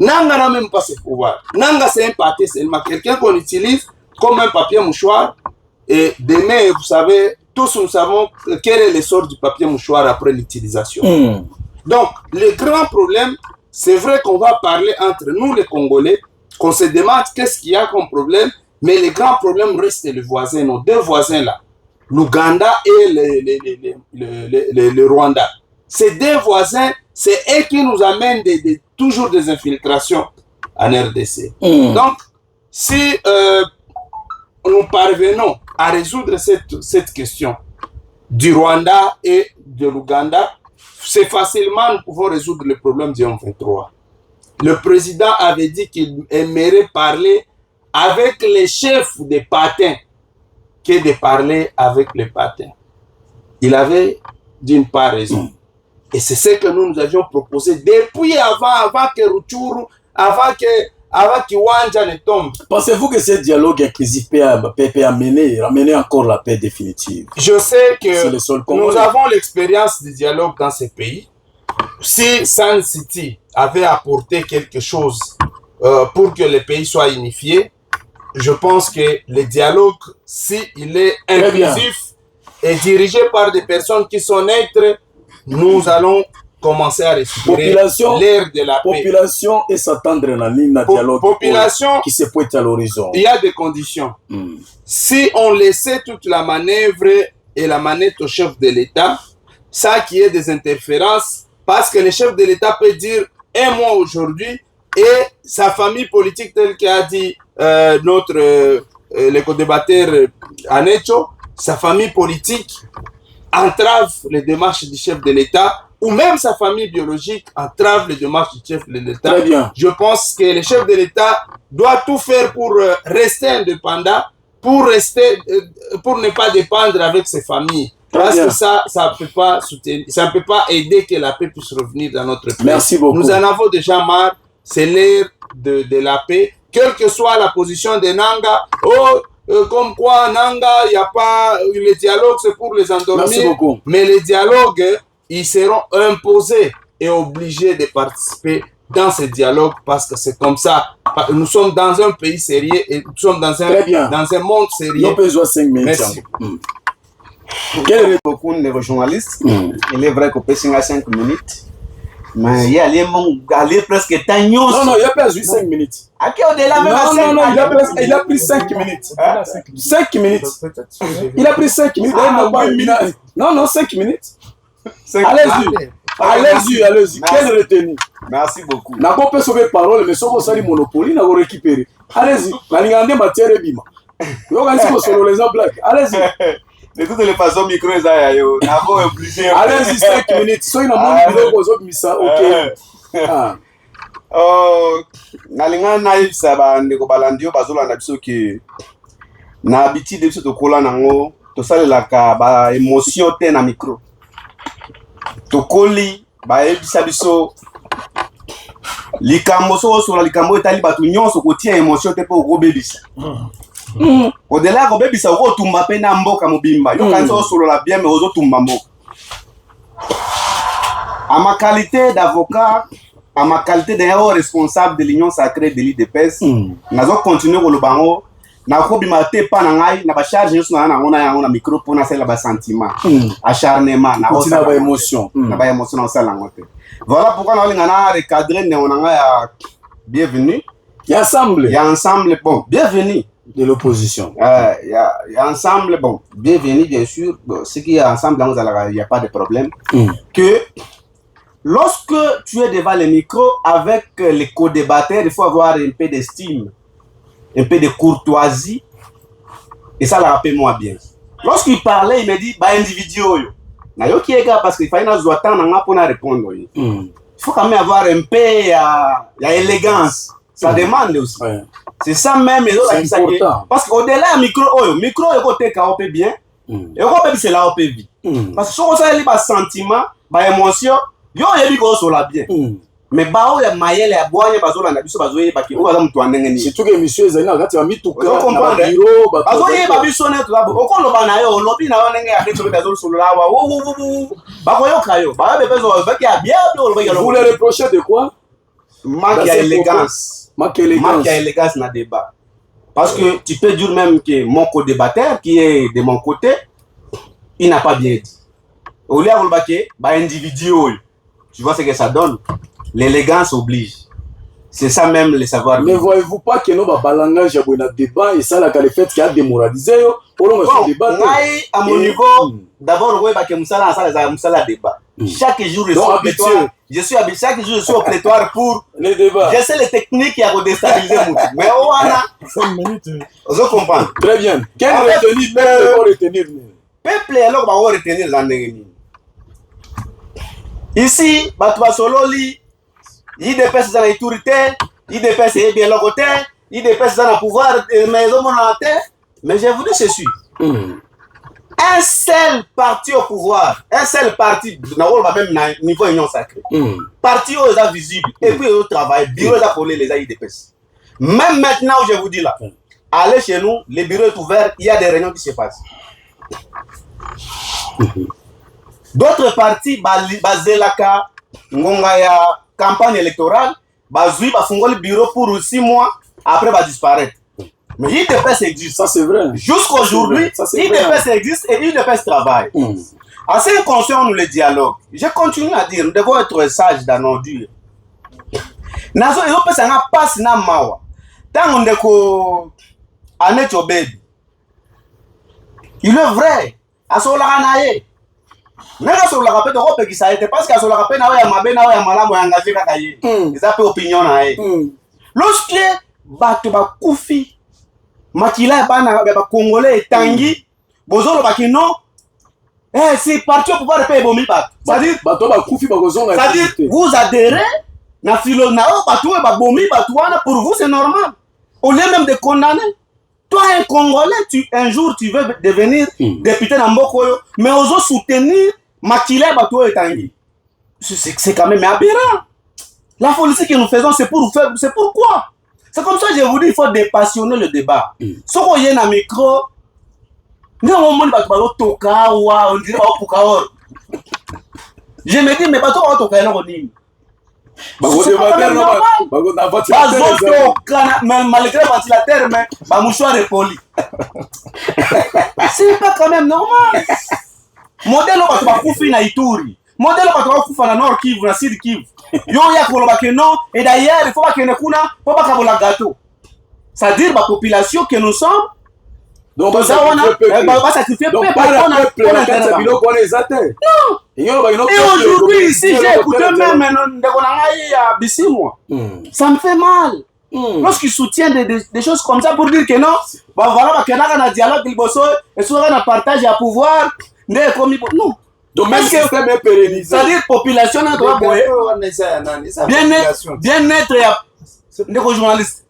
Nanga n'a même pas ce pouvoir. Nanga, c'est un pâté seulement. Quelqu'un qu'on utilise comme un papier mouchoir. Et demain, vous savez, tous nous savons quel est l'essor du papier mouchoir après l'utilisation. Donc, le grand problème, c'est vrai qu'on va parler entre nous les Congolais, qu'on se demande qu'est-ce qu'il y a comme problème, mais le grand problème reste les voisins, nos deux voisins là, l'Ouganda et le Rwanda. Ces deux voisins, c'est eux qui nous amènent toujours des infiltrations en RDC. Donc, si nous parvenons à résoudre cette question du Rwanda et de l'Ouganda, c'est facilement nous pouvons résoudre le problème du M23. Le président avait dit qu'il aimerait parler avec les chefs des patins que de parler avec les patins. Il avait d'une part raison. Et c'est ce que nous avions proposé depuis avant que Rutshuru, avant que Wanja ne tombe. Pensez-vous que ce dialogue inclusif peut amener encore la paix définitive? Je sais que nous avons l'expérience du dialogue dans ces pays. Si Sun City avait apporté quelque chose pour que les pays soient unifiés, je pense que le dialogue, s'il est inclusif et dirigé par des personnes qui sont neutres, nous allons commencer à respirer l'air de la paix. Population et s'attendre à la ligne de dialogue qui se pointe à l'horizon. Il y a des conditions. Si on laissait toute la manœuvre et la manette au chef de l'État, ça qui est des interférences, parce que le chef de l'État peut dire un mois aujourd'hui et sa famille politique, telle qu'a dit le co-débatteur Anecho, sa famille politique entrave les démarches du chef de l'État, ou même sa famille biologique entrave les démarches du chef de l'État. Très bien. Je pense que le chef de l'État doit tout faire pour rester indépendant, pour ne pas dépendre avec ses familles. Parce que ça ne peut pas soutenir, ça ne peut pas aider que la paix puisse revenir dans notre pays. Merci beaucoup. Nous en avons déjà marre. C'est l'ère de la paix. Quelle que soit la position de Nanga, comme quoi Nanga, il n'y a pas le dialogue, c'est pour les endormir. Merci beaucoup. Mais les dialogues, ils seront imposés et obligés de participer dans ce dialogue parce que c'est comme ça. Nous sommes dans un pays sérieux et nous sommes dans un monde sérieux. Nous besoin 5 minutes. Merci. Quel est beaucoup de journalistes? Il est vrai qu'on peut 5 minutes. Mais il y a presque tant. Non, il a perdu 5 minutes. Non, il a pris 5 minutes. 5 minutes. Il a pris 5 minutes. Non, 5 minutes. Allez-y. Quelle retenue? Merci beaucoup. N'a pas pu sauver parole, mais si vous avez monopole, n'a pas récupéré. Allez-y. L'ingandé matière est bima. Vous avez solo les blagues. Allez-y. De toutes les façons, micro est là. Allez-y, 5 minutes. Soyez dans mon vidéo, vous avez mis ça. Ok. Nalinga naïf ça ba ndeko balandio bazola na biso ke na habitude biso to kola nango to salelaka ba émotion te na micro to koli ba ebisa biso likambo so la likambo etali batu nyonso ko tia émotion te po ko bebisa au-delà ko bebisa ko tumba pe na mboka mobimba yo kanzo solo la bien mais ozo tumba mboka. À ma qualité d'avocat, à ma qualité d'un haut responsable de l'Union sacrée de l'IDPS, nous allons continuer au Lubango. Nous allons pas na charge na micro pour na sentiment, acharnement, na émotion, voilà pourquoi nous allons recadrer bienvenue. Il y a ensemble, bon, bienvenue de l'opposition. Il y a ensemble, bon, bienvenue bien sûr. Bon, ce qui est ensemble, il n'y a pas de problème. Que lorsque tu es devant le micro avec les co-débatteurs, il faut avoir un peu d'estime, un peu de courtoisie. Et ça, la rappelle-moi bien. Lorsqu'il parlait, il me dit, bah, individu, parce qu'il fallait attendre pour répondre. Il faut quand même avoir un peu d'élégance. Ça demande aussi. Ouais. C'est ça même. C'est important. Parce qu'au-delà du micro, il côté KOP bien. Et au c'est là OP vie. Parce que si on a des sentiments, des émotions, yo yebi ko sola bien. Mais ba o ya mayele ya boanye bazola na biso bazoye baki o baza mutu anenge ni. Surtout que monsieur ezali na kati ya mituka na bureau bazoye ba biso ne to labo. Okolo ba na yo lobi na wanenge ya kecho bezolo solola wa wo ba ko yo kayo. Ba be bezo ba ki ya bien o lobi. Vous le reprochez de quoi? Manque d'élégance. Manque d'élégance na débat. Parce que tu peux dire même que mon co-débatteur qui est de mon côté, il n'a pas bien dit. Au lieu de individu, tu vois ce que ça donne. L'élégance oblige. C'est ça même le savoir. Mais voyez-vous pas que nous balangage à un débat et ça le fait qu'il a démoralisé débat. À mon niveau, d'abord que débat. Chaque jour je suis habitué, chaque jour je suis au prétoire pour les débats. Je sais les techniques qui ont déstabilisé mais voilà. 5 minutes. Vous comprenez. Très bien. Quel retenir peuple retenir peuple alors va retenir l'année. Ici, Batwa Sololi, il dépasse dans l'autorité, il dépasse bien le côté, il dépasse dans le pouvoir, mais je vous dis ceci. Un seul parti au pouvoir, un seul parti, même niveau union sacrée, parti où ils sont visibles, et puis ils travaillent, bureau ils ont les IDPS. Même maintenant, je vous dis là, allez chez nous, les bureaux sont ouverts, il y a des réunions qui se passent. D'autres partis, basés là, Ngongaya, campagne électorale, Bazoui, Bafungol le bureau pour 6 mois, après va disparaître. Mais l'IDPS existe. Ça c'est vrai. Jusqu'aujourd'hui, l'IDPS existe et l'IDPS travaille. En ce qui concerne le dialogue, je continue à dire, nous devons être sages dans nos durs. Nazo l'IDPS n'a pas na mawa. Tant on est ko anet baby. Il est vrai. Asola nae. Nanga sola rapé de rope qui ça a été parce que sola rapé na ya mabe na ya malamu ya engagé kaka ye. Ils appellent opinion na ye. Lorsque bato ba kufi makila bana ba congolais tangi bozolo ba kino c'est parti au pouvoir payer bomi ba. C'est-à-dire bato ba kufi ba kozonga. C'est-à-dire vous adhérez na filo na o bato ba bomi bato wana pour vous c'est normal. Au lieu même de condamner. Toi, un Congolais, un jour, tu veux devenir député dans Mbokoyo, mais oses soutenir Makila Bato et Tanguy. C'est quand même aberrant. La politique que nous faisons, c'est pourquoi. C'est comme ça que je vous dis, il faut dépassionner le débat. Si vous avez un micro, nous avons un bateau toka ou on dirait je me dis, mais bateau toka, non, on dit. Malgré le ventilateur, mais ma mouchoir est poli. C'est pas quand même normal. Modèle on va couper na Ituri. Modèle on va couper na Nord Kivu, na Sud Kivu. Yo ya koloba que non. Et d'ailleurs, il faut pas que ne kuna, faut pas kabola gâteau. C'est-à-dire la population que nous sommes. Donc ça on va sacrifier peuple pour les atteindre. Non. Et aujourd'hui ici j'ai écouté même ça me fait mal. Lorsqu'ils soutiennent des choses comme ça pour dire que non, bah voilà, qu'il y a un dialogue, et souvent un partage à pouvoir, non. Donc même que c'est-à-dire population doit bien-être des journalistes.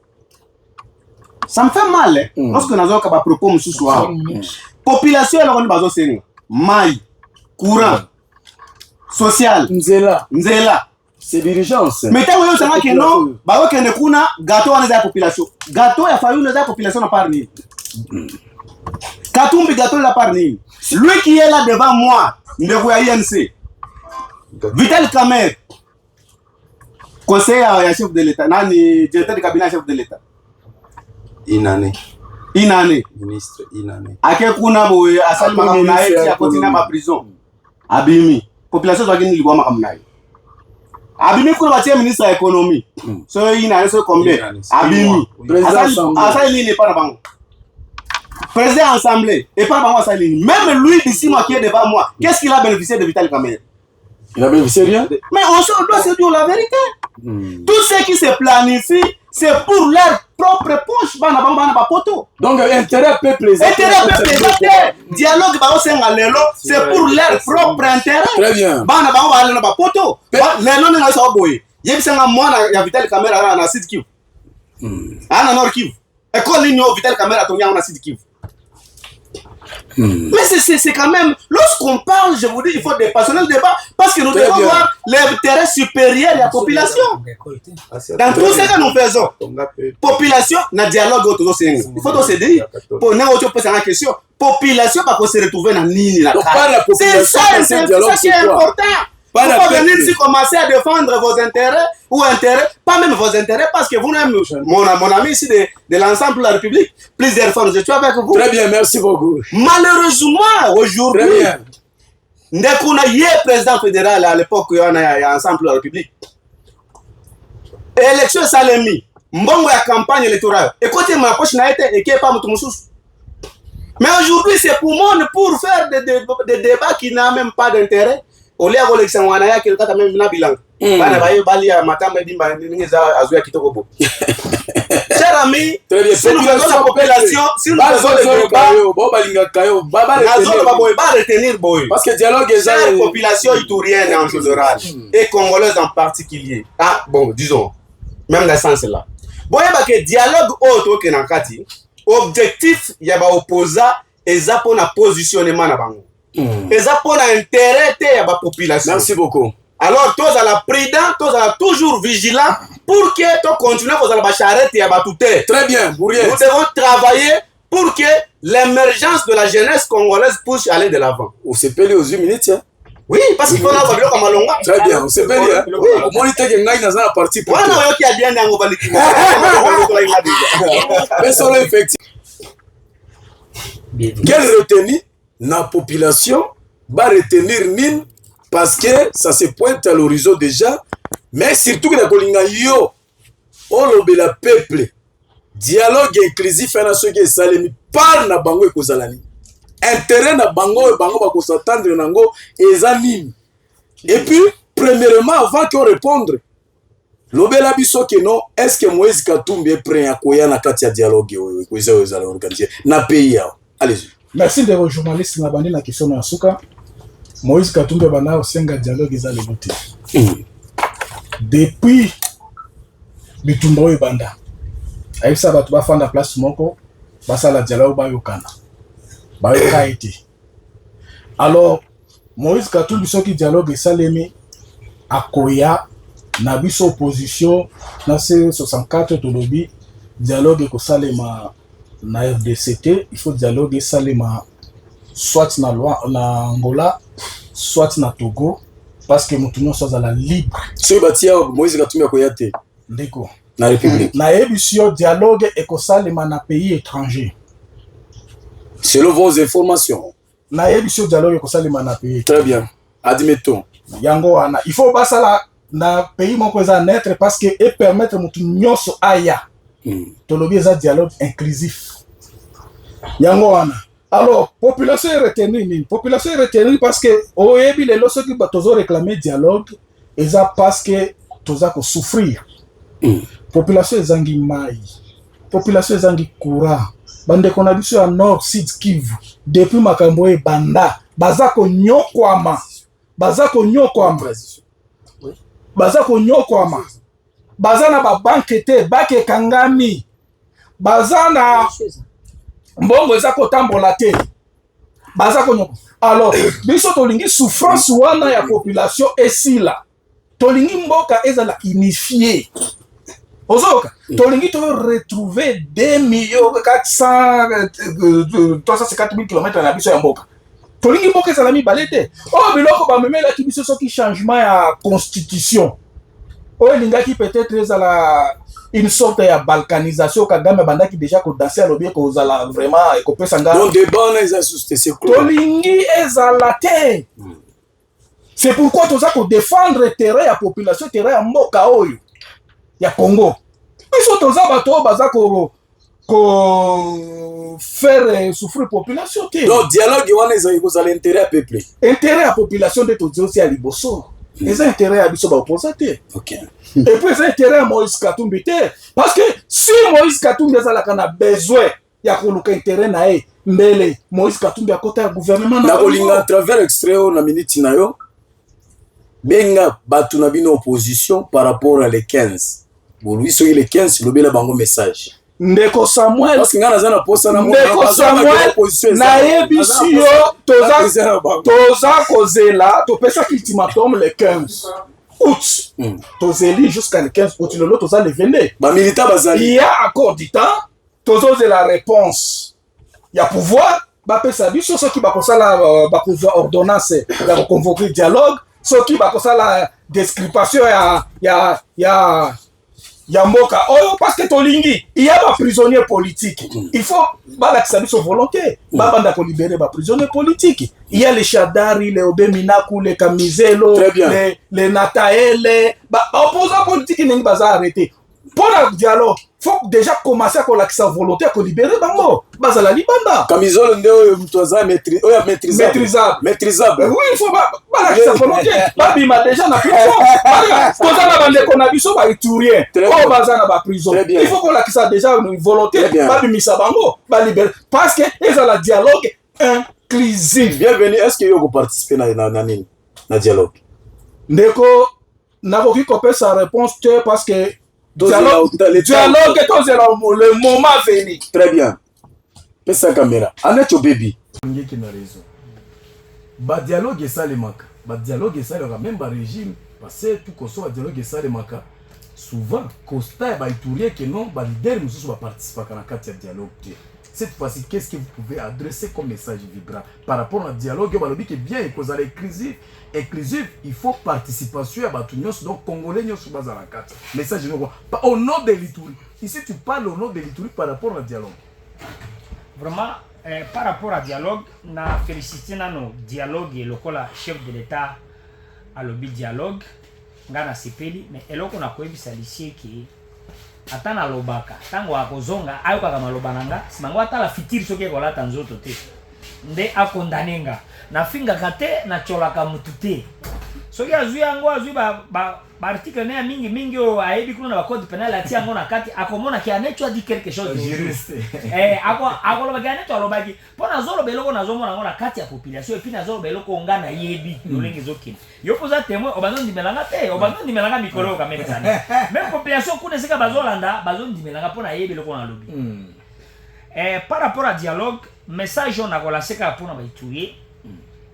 Ça me fait mal lorsque nous avons un propos ce soir. Population alors on a besoin de maille, courant, social, nzela. C'est l'urgence. Mais tant que vous que non, bah ok ne kuna gâteau à la population. Gâteau il a fallu la population à part ni. Katumbi gâteau la part ni. Lui qui est là devant moi, ne voyez INC. Vital Kamer, conseiller à chef de l'État, nani directeur du cabinet chef de l'État. Inane. Ministre Inane. Ake kuna boye asali makamnaye qui a continué ma prison. Abimi. Population doit gagner l'iguama makamnaye. Abimi kuna batie ministre de l'économie. So Inane so combien? Abimi. Asali n'est pas là bango. Président assemblée et pas bango asali. Même lui ici moi qui est devant moi, qu'est-ce qu'il a bénéficié de Vital Kamerhe? Il a bénéficié rien. Mais on doit se dire la vérité. Tout ce qui se planifie, c'est pour leur propre poche. Donc, intérêt peuple. Dialogue, c'est pour leur propre intérêt. Très bien. Mais c'est quand même, lorsqu'on parle, je vous dis, il faut dépassionner le débat parce que nous devons voir l'intérêt supérieur de la population. Dans tout ce que nous faisons, population, n'a dialogue autour de il faut se dire, pour nous, on pose la question, population, pas qu'on se retrouve dans l'île. C'est ça qui est important. pas venir ici commencer à défendre vos intérêts ou intérêts, pas même vos intérêts, parce que vous-même, mon ami ici de l'ensemble de la République, plusieurs fois, je suis avec vous. Très bien, merci beaucoup. Malheureusement, aujourd'hui, Ndekuna y est président fédéral à l'époque, il y a ensemble de la République. Élection Salemi, mbongo ya campagne électorale. Écoutez, ma poche n'a été et qui est pas mon mais aujourd'hui, c'est pour moi pour faire des débats qui n'ont même pas d'intérêt. Au lieu de l'élection, on a qui est même bilan. Cher ami, si nous faisons la population, si nous faisons le débat, retenir boy. Parce que dialogue est la population iturienne en général et congolaise en particulier. Ah bon, disons, même dans ce sens-là. Bon, il y a que dialogue autre que Nankati. Objectif, il y a opposant et ça pour un positionnement na bango. Et ça pour un intérêt de la population. Merci beaucoup. Alors, tous à la prudent, tous à la toujours vigilant pour que tu continues à la charrette et à tout. Très bien, Bourrier. Nous devons travailler pour que l'émergence de la jeunesse congolaise puisse aller de l'avant. On s'est payé aux 8 minutes, hein? Oui, parce qu'il faut avoir le comme Malonga. Très bien, on s'est payé, hein? Au moins, il y a une partie pour. Ouais, non, il y a bien un mais sur l'effectif. Quelle retenue la population va retenir Nîmes parce que ça se pointe à l'horizon déjà, mais surtout que la Kolinga yo, on le peuple, dialogue inclusif et ce qui est salé, par na bango et kozalani. Intérêt na bango et bango va s'attendre nango et Nîmes. Et puis, premièrement, avant qu'on réponde, lobela biso que non, est-ce que Moïse Katumbi est prêt à koya na katia dialogue na pays? Allez-y. Merci de vos journalistes na bandi na question na suka. Moïse Katumbi bana osenga dialogue eza le boté. Depuis bitumbo ebanda. Aïssa batu ba fanda place moko basa la dialogue ba yokana. Ba yoka été. Alors Moïse Katumbi soki dialogue esalemi akoya na biso opposition na C64 tolobi dialogue ekosalema na RDCT, il faut dialogue et salema soit na Angola, soit na Togo, parce que nous tenons soit à la libre. Si vous bâtissez Moïse Katumbi Koyate, d'accord. Na République. Na émission dialogue et salema na pays étranger. Selon vos informations. Na émission dialogue et salema na pays. Très bien. Admettons. Yango ana. Il faut basa la na pays moko za naître parce que et permettre mutu nyoso aya. Tolobi eza dialogue inclusif. Yango wana. Alors, population est retenue. Population est retenue parce que oyebi les lorsque qui tozo réclamer dialogue, eza parce que toza ko souffrir. Population ezangi mai. Population ezangi courant. Bande kona biso ya Nord Sud Kivu depuis makambo e banda baza ko nyokwama. Baza ko nyokwama. Baza ko nyokwama. Baza na ba banque te bake kangami. Baza na mbongo eza kotambola te. Baza ko nyoko. Alors, biso tolingi souffrance wana ya population esila. Tolingi mboka ezala unifié. Ozoka, tolingi to retrouver 2,450,000 km na biso ya mboka. Tolingi mboka ezala mibale te. Oh biloko ba memela ki biso soki changement ya constitution. Oh lingaki peut-être ezala une sorte de balkanisation Kagame bandaki déjà ko danser lobby ko zala vraiment et ko pesanga. Donc des bonnes exercices c'est cool. Tolingi ezala te. C'est pourquoi tu as défendre terrain ya population terrain ya mboka oyo ya Congo. Biso toza bato baza ko faire souffrir population te. Donc dialogue wana ezali ko zala intérêt à peuple. Intérêt à population de to aussi à liboso. Les intérêts à biso ba opposé. OK. Et puis les intérêts à Moïse Katumbi te parce que si Moïse Katumbi a besoin ya koluka intérêt na e mbele Moïse Katumbi a côté ya gouvernement na kolinga à travers extrait na minute na yo benga batu na bino opposition par rapport à les 15. Bon lui sur les 15 lobela bango message. Ndeko Samuel parce que ngana zana posa na Ndeko Samuel na ebisio toza kozela to pesa ultimatum le 15 août. Tozeli jusqu'à le 15 août le toza le 22. Ba militaire bazali. Il y a encore du temps. Tozo de la réponse. Il y a pouvoir ba pesa biso ceux qui ba kosala ba kozwa ordonnance ba convoquer dialogue soki bakosala description ya mboka oyo parce que tolingi il y a ba prisonnier politique il faut balakisa biso volonté babanda ko libérer ba prisonnier politique il y a les Shadari les Obeminaku les Kamizelo les Nataele ba opposants politiques ningi baza arrêté pour le dialogue faut déjà commencer à kolakisa volonté à libérer bango bazala libanda Kamizolo ndio mtu aza maîtrisable oui il faut balakisa volonté babima déjà na prison tozana bande kona biso ba iturien o bazana ba prison il faut kolakisa déjà une volonté babimisa bango ba libérer parce que ezala dialogue inclusif. Bienvenue, est-ce que vous participez na dialogue ndeko nakoki kopesa réponse te parce que dialogue le moment venu. Très bien. Pesa sa caméra. Anacho baby. Ngeki na raison. Ba dialogue esalemaka. Ba dialogue esalemaka même ba régime parce que tout koso ba dialogue esalemaka. Souvent constat ba iturie que non ba leader mususu ba participer kana kati ya dialogue. Cette fois-ci, qu'est-ce que vous pouvez adresser comme message vibrant par rapport au dialogue? Balobi que bien et cause inclusif, il faut participation à Batunios, donc Congolais nous sommes à la carte. Message au nom de l'Ituri. Ici, tu parles au nom de l'Ituri par rapport au dialogue. Vraiment, par rapport au dialogue, na félicité nos dialogue et le chef de l'État à lobby dialogue, ngana sepeli, mais eloko na koyebisa lisie ki atana lobaka tango akozonga ayoka kama lobananga simango atala fitiri soki ekolata nzoto te nde akondanenga na finga kate na cholaka mutu te soki azwi yango azwi ba article na mingi o ayebi kuna ba code pénal ati yango na kati akomona ki anecho a dit quelque chose de juste akoloba gane to alobaki pona zolo beloko na zomona ngo na kati ya population et puis na zolo beloko ngana yebi lolenge zokina yo poza témoin obazo ndimelanga te obazo ndimelanga mikolo ka même ça même population kuna sika bazolanda bazo ndimelanga pona yebi loko na lobi par rapport à dialogue message on a relancé ka pona ba ituye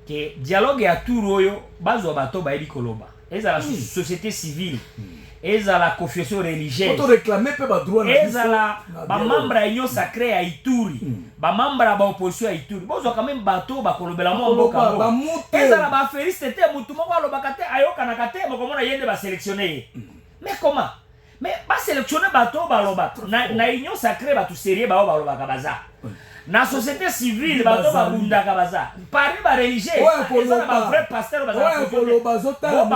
que dialogue ya turoyo bazo bato ba yebi koloba ezala société civile ezala confession religieuse auto réclamer pe ba droit na ezala ba membre ya union sacrée ya Ituri ba membre ba opposition ya Ituri bozo quand même bato ba kolobela mo mboka ezala ba feriste te mutu moko alobaka te ayoka na kate moko mona yende ba sélectionner mais comment mais ba sélectionner bato ba lobaka na union sacrée ba tout sérieux ba lobaka baza na société civile bato babundaka baza pari ba religieux ezala ba vrai pasteur baza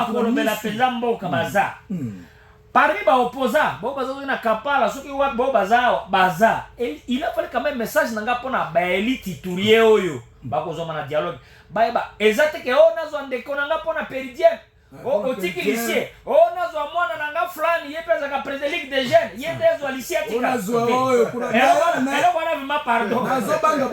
kolobela penza mboka baza pari ba opposant bo baza na kapala soki wa bo baza il a fallu quand même message nanga pona ba élite iturier oyo bakozoma na dialogue ba ezate ke o nazo ndeko nanga pona peridien o tiki lycée o nazo mwana nanga fulani yepeza ka président ligue des jeunes yedezo lycée atika nazo oyo kuna wana vima pardon nazo banga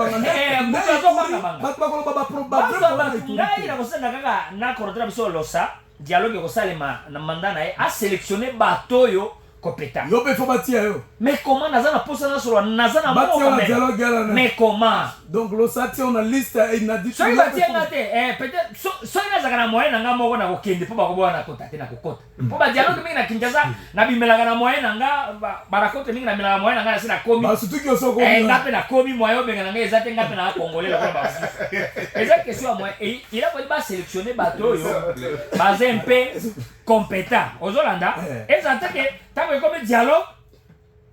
ngai na kosenga kaka na korodra biso losa dialogue ko salema na mandana a sélectionner batoyo compétent yo pe faut batia yo mais comment nazana posa na solo nazana mo mais comment donc lo sati on a liste et na dit so batia ngate peut-être so ina zakana moyen nga moko na kokende po bakoboa na kota te na kokota po ba dialogue mingi na Kinshasa na bimelanga na moyen nga barakote mingi na bimelanga moyen nga na sina komi ba surtout que so ko ngape na komi moyen benga nga ezate ngape na congolais la ba eza question moi il a fallu ba sélectionner bato yo baze un peu compétent ozolanda ezate ke tango comme dialogue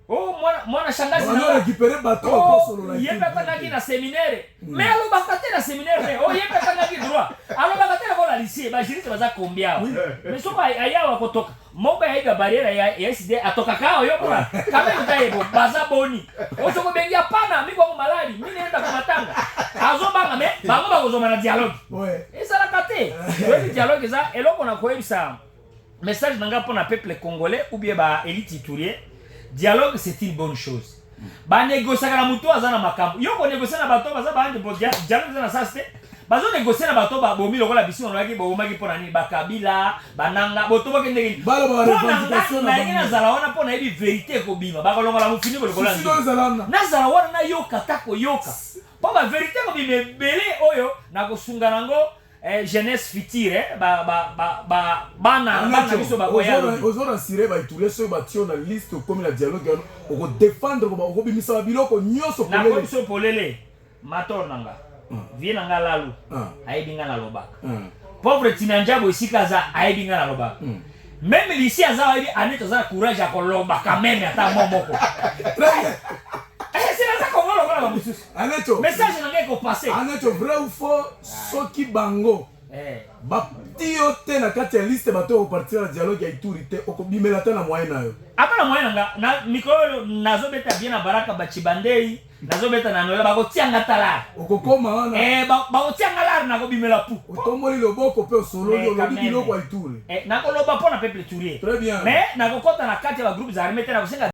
oh mwana shangazi na récupérer bateau ko solo la yemba kanaki na séminaire mais alo bakate na séminaire oh yemba kanaki droit alo bakate na kola lycée ba juriste baza combien mais so ba aya wa kotoka moba ya barrière ya SD atoka kao yo kwa kama mtaye baza boni osoko bengi hapana mimi kwa malali mimi naenda kwa matanga azobanga me bango bakozoma na dialogue esa la kate le dialogue za eloko na koyebisa message nanga pona peuple congolais ou bien ba élite iturier dialogue c'est une bonne chose ba négocier na mutu azana makambo yo ko négocier na bato baza ba ande dialogue na ça c'est bazo négocier na bato ba bomi lokola bisi on waki bo maki pona ni ba kabila bananga boto ba kende balo ba revendication na ngina zala wana pona ebi vérité ko bima ba kolongola mu fini ko lokola na zala wana na yoka tako yoka po ba vérité ko bime belé oyo na ko sunga nango jeunesse future bana biso ba koya ozona sire ba itule so ba tio na liste comme la dialogue on ko défendre ko bimisa biloko nyoso polele na ko so polele mator nanga vie nanga lalu aibinga na lobaka pauvre Tinanjabo isika za aibi nga na loba. Même ici aza aibi aneto za courage à koloba quand même ata momoko. C'est là ça qu'on va le voir monsieur. Aneto. Message n'a pas passé. Aneto vrai ou faux soki bango. Batio te na kati ya liste bato au partir la dialogue ya Ituri te okobimela ta na moyen na yo. Apa na moyen na mikolo nazo beta bien na baraka bachibandei nazo beta na nola bakotianga tala. Okokoma wana. Bakotianga lar na kobimela pu. Otomoli loboko pe solo yo lobi biloko ya Ituri. Na koloba pona peuple Ituri. Très bien. Mais na kokota na kati ya groupe za armée te na kusenga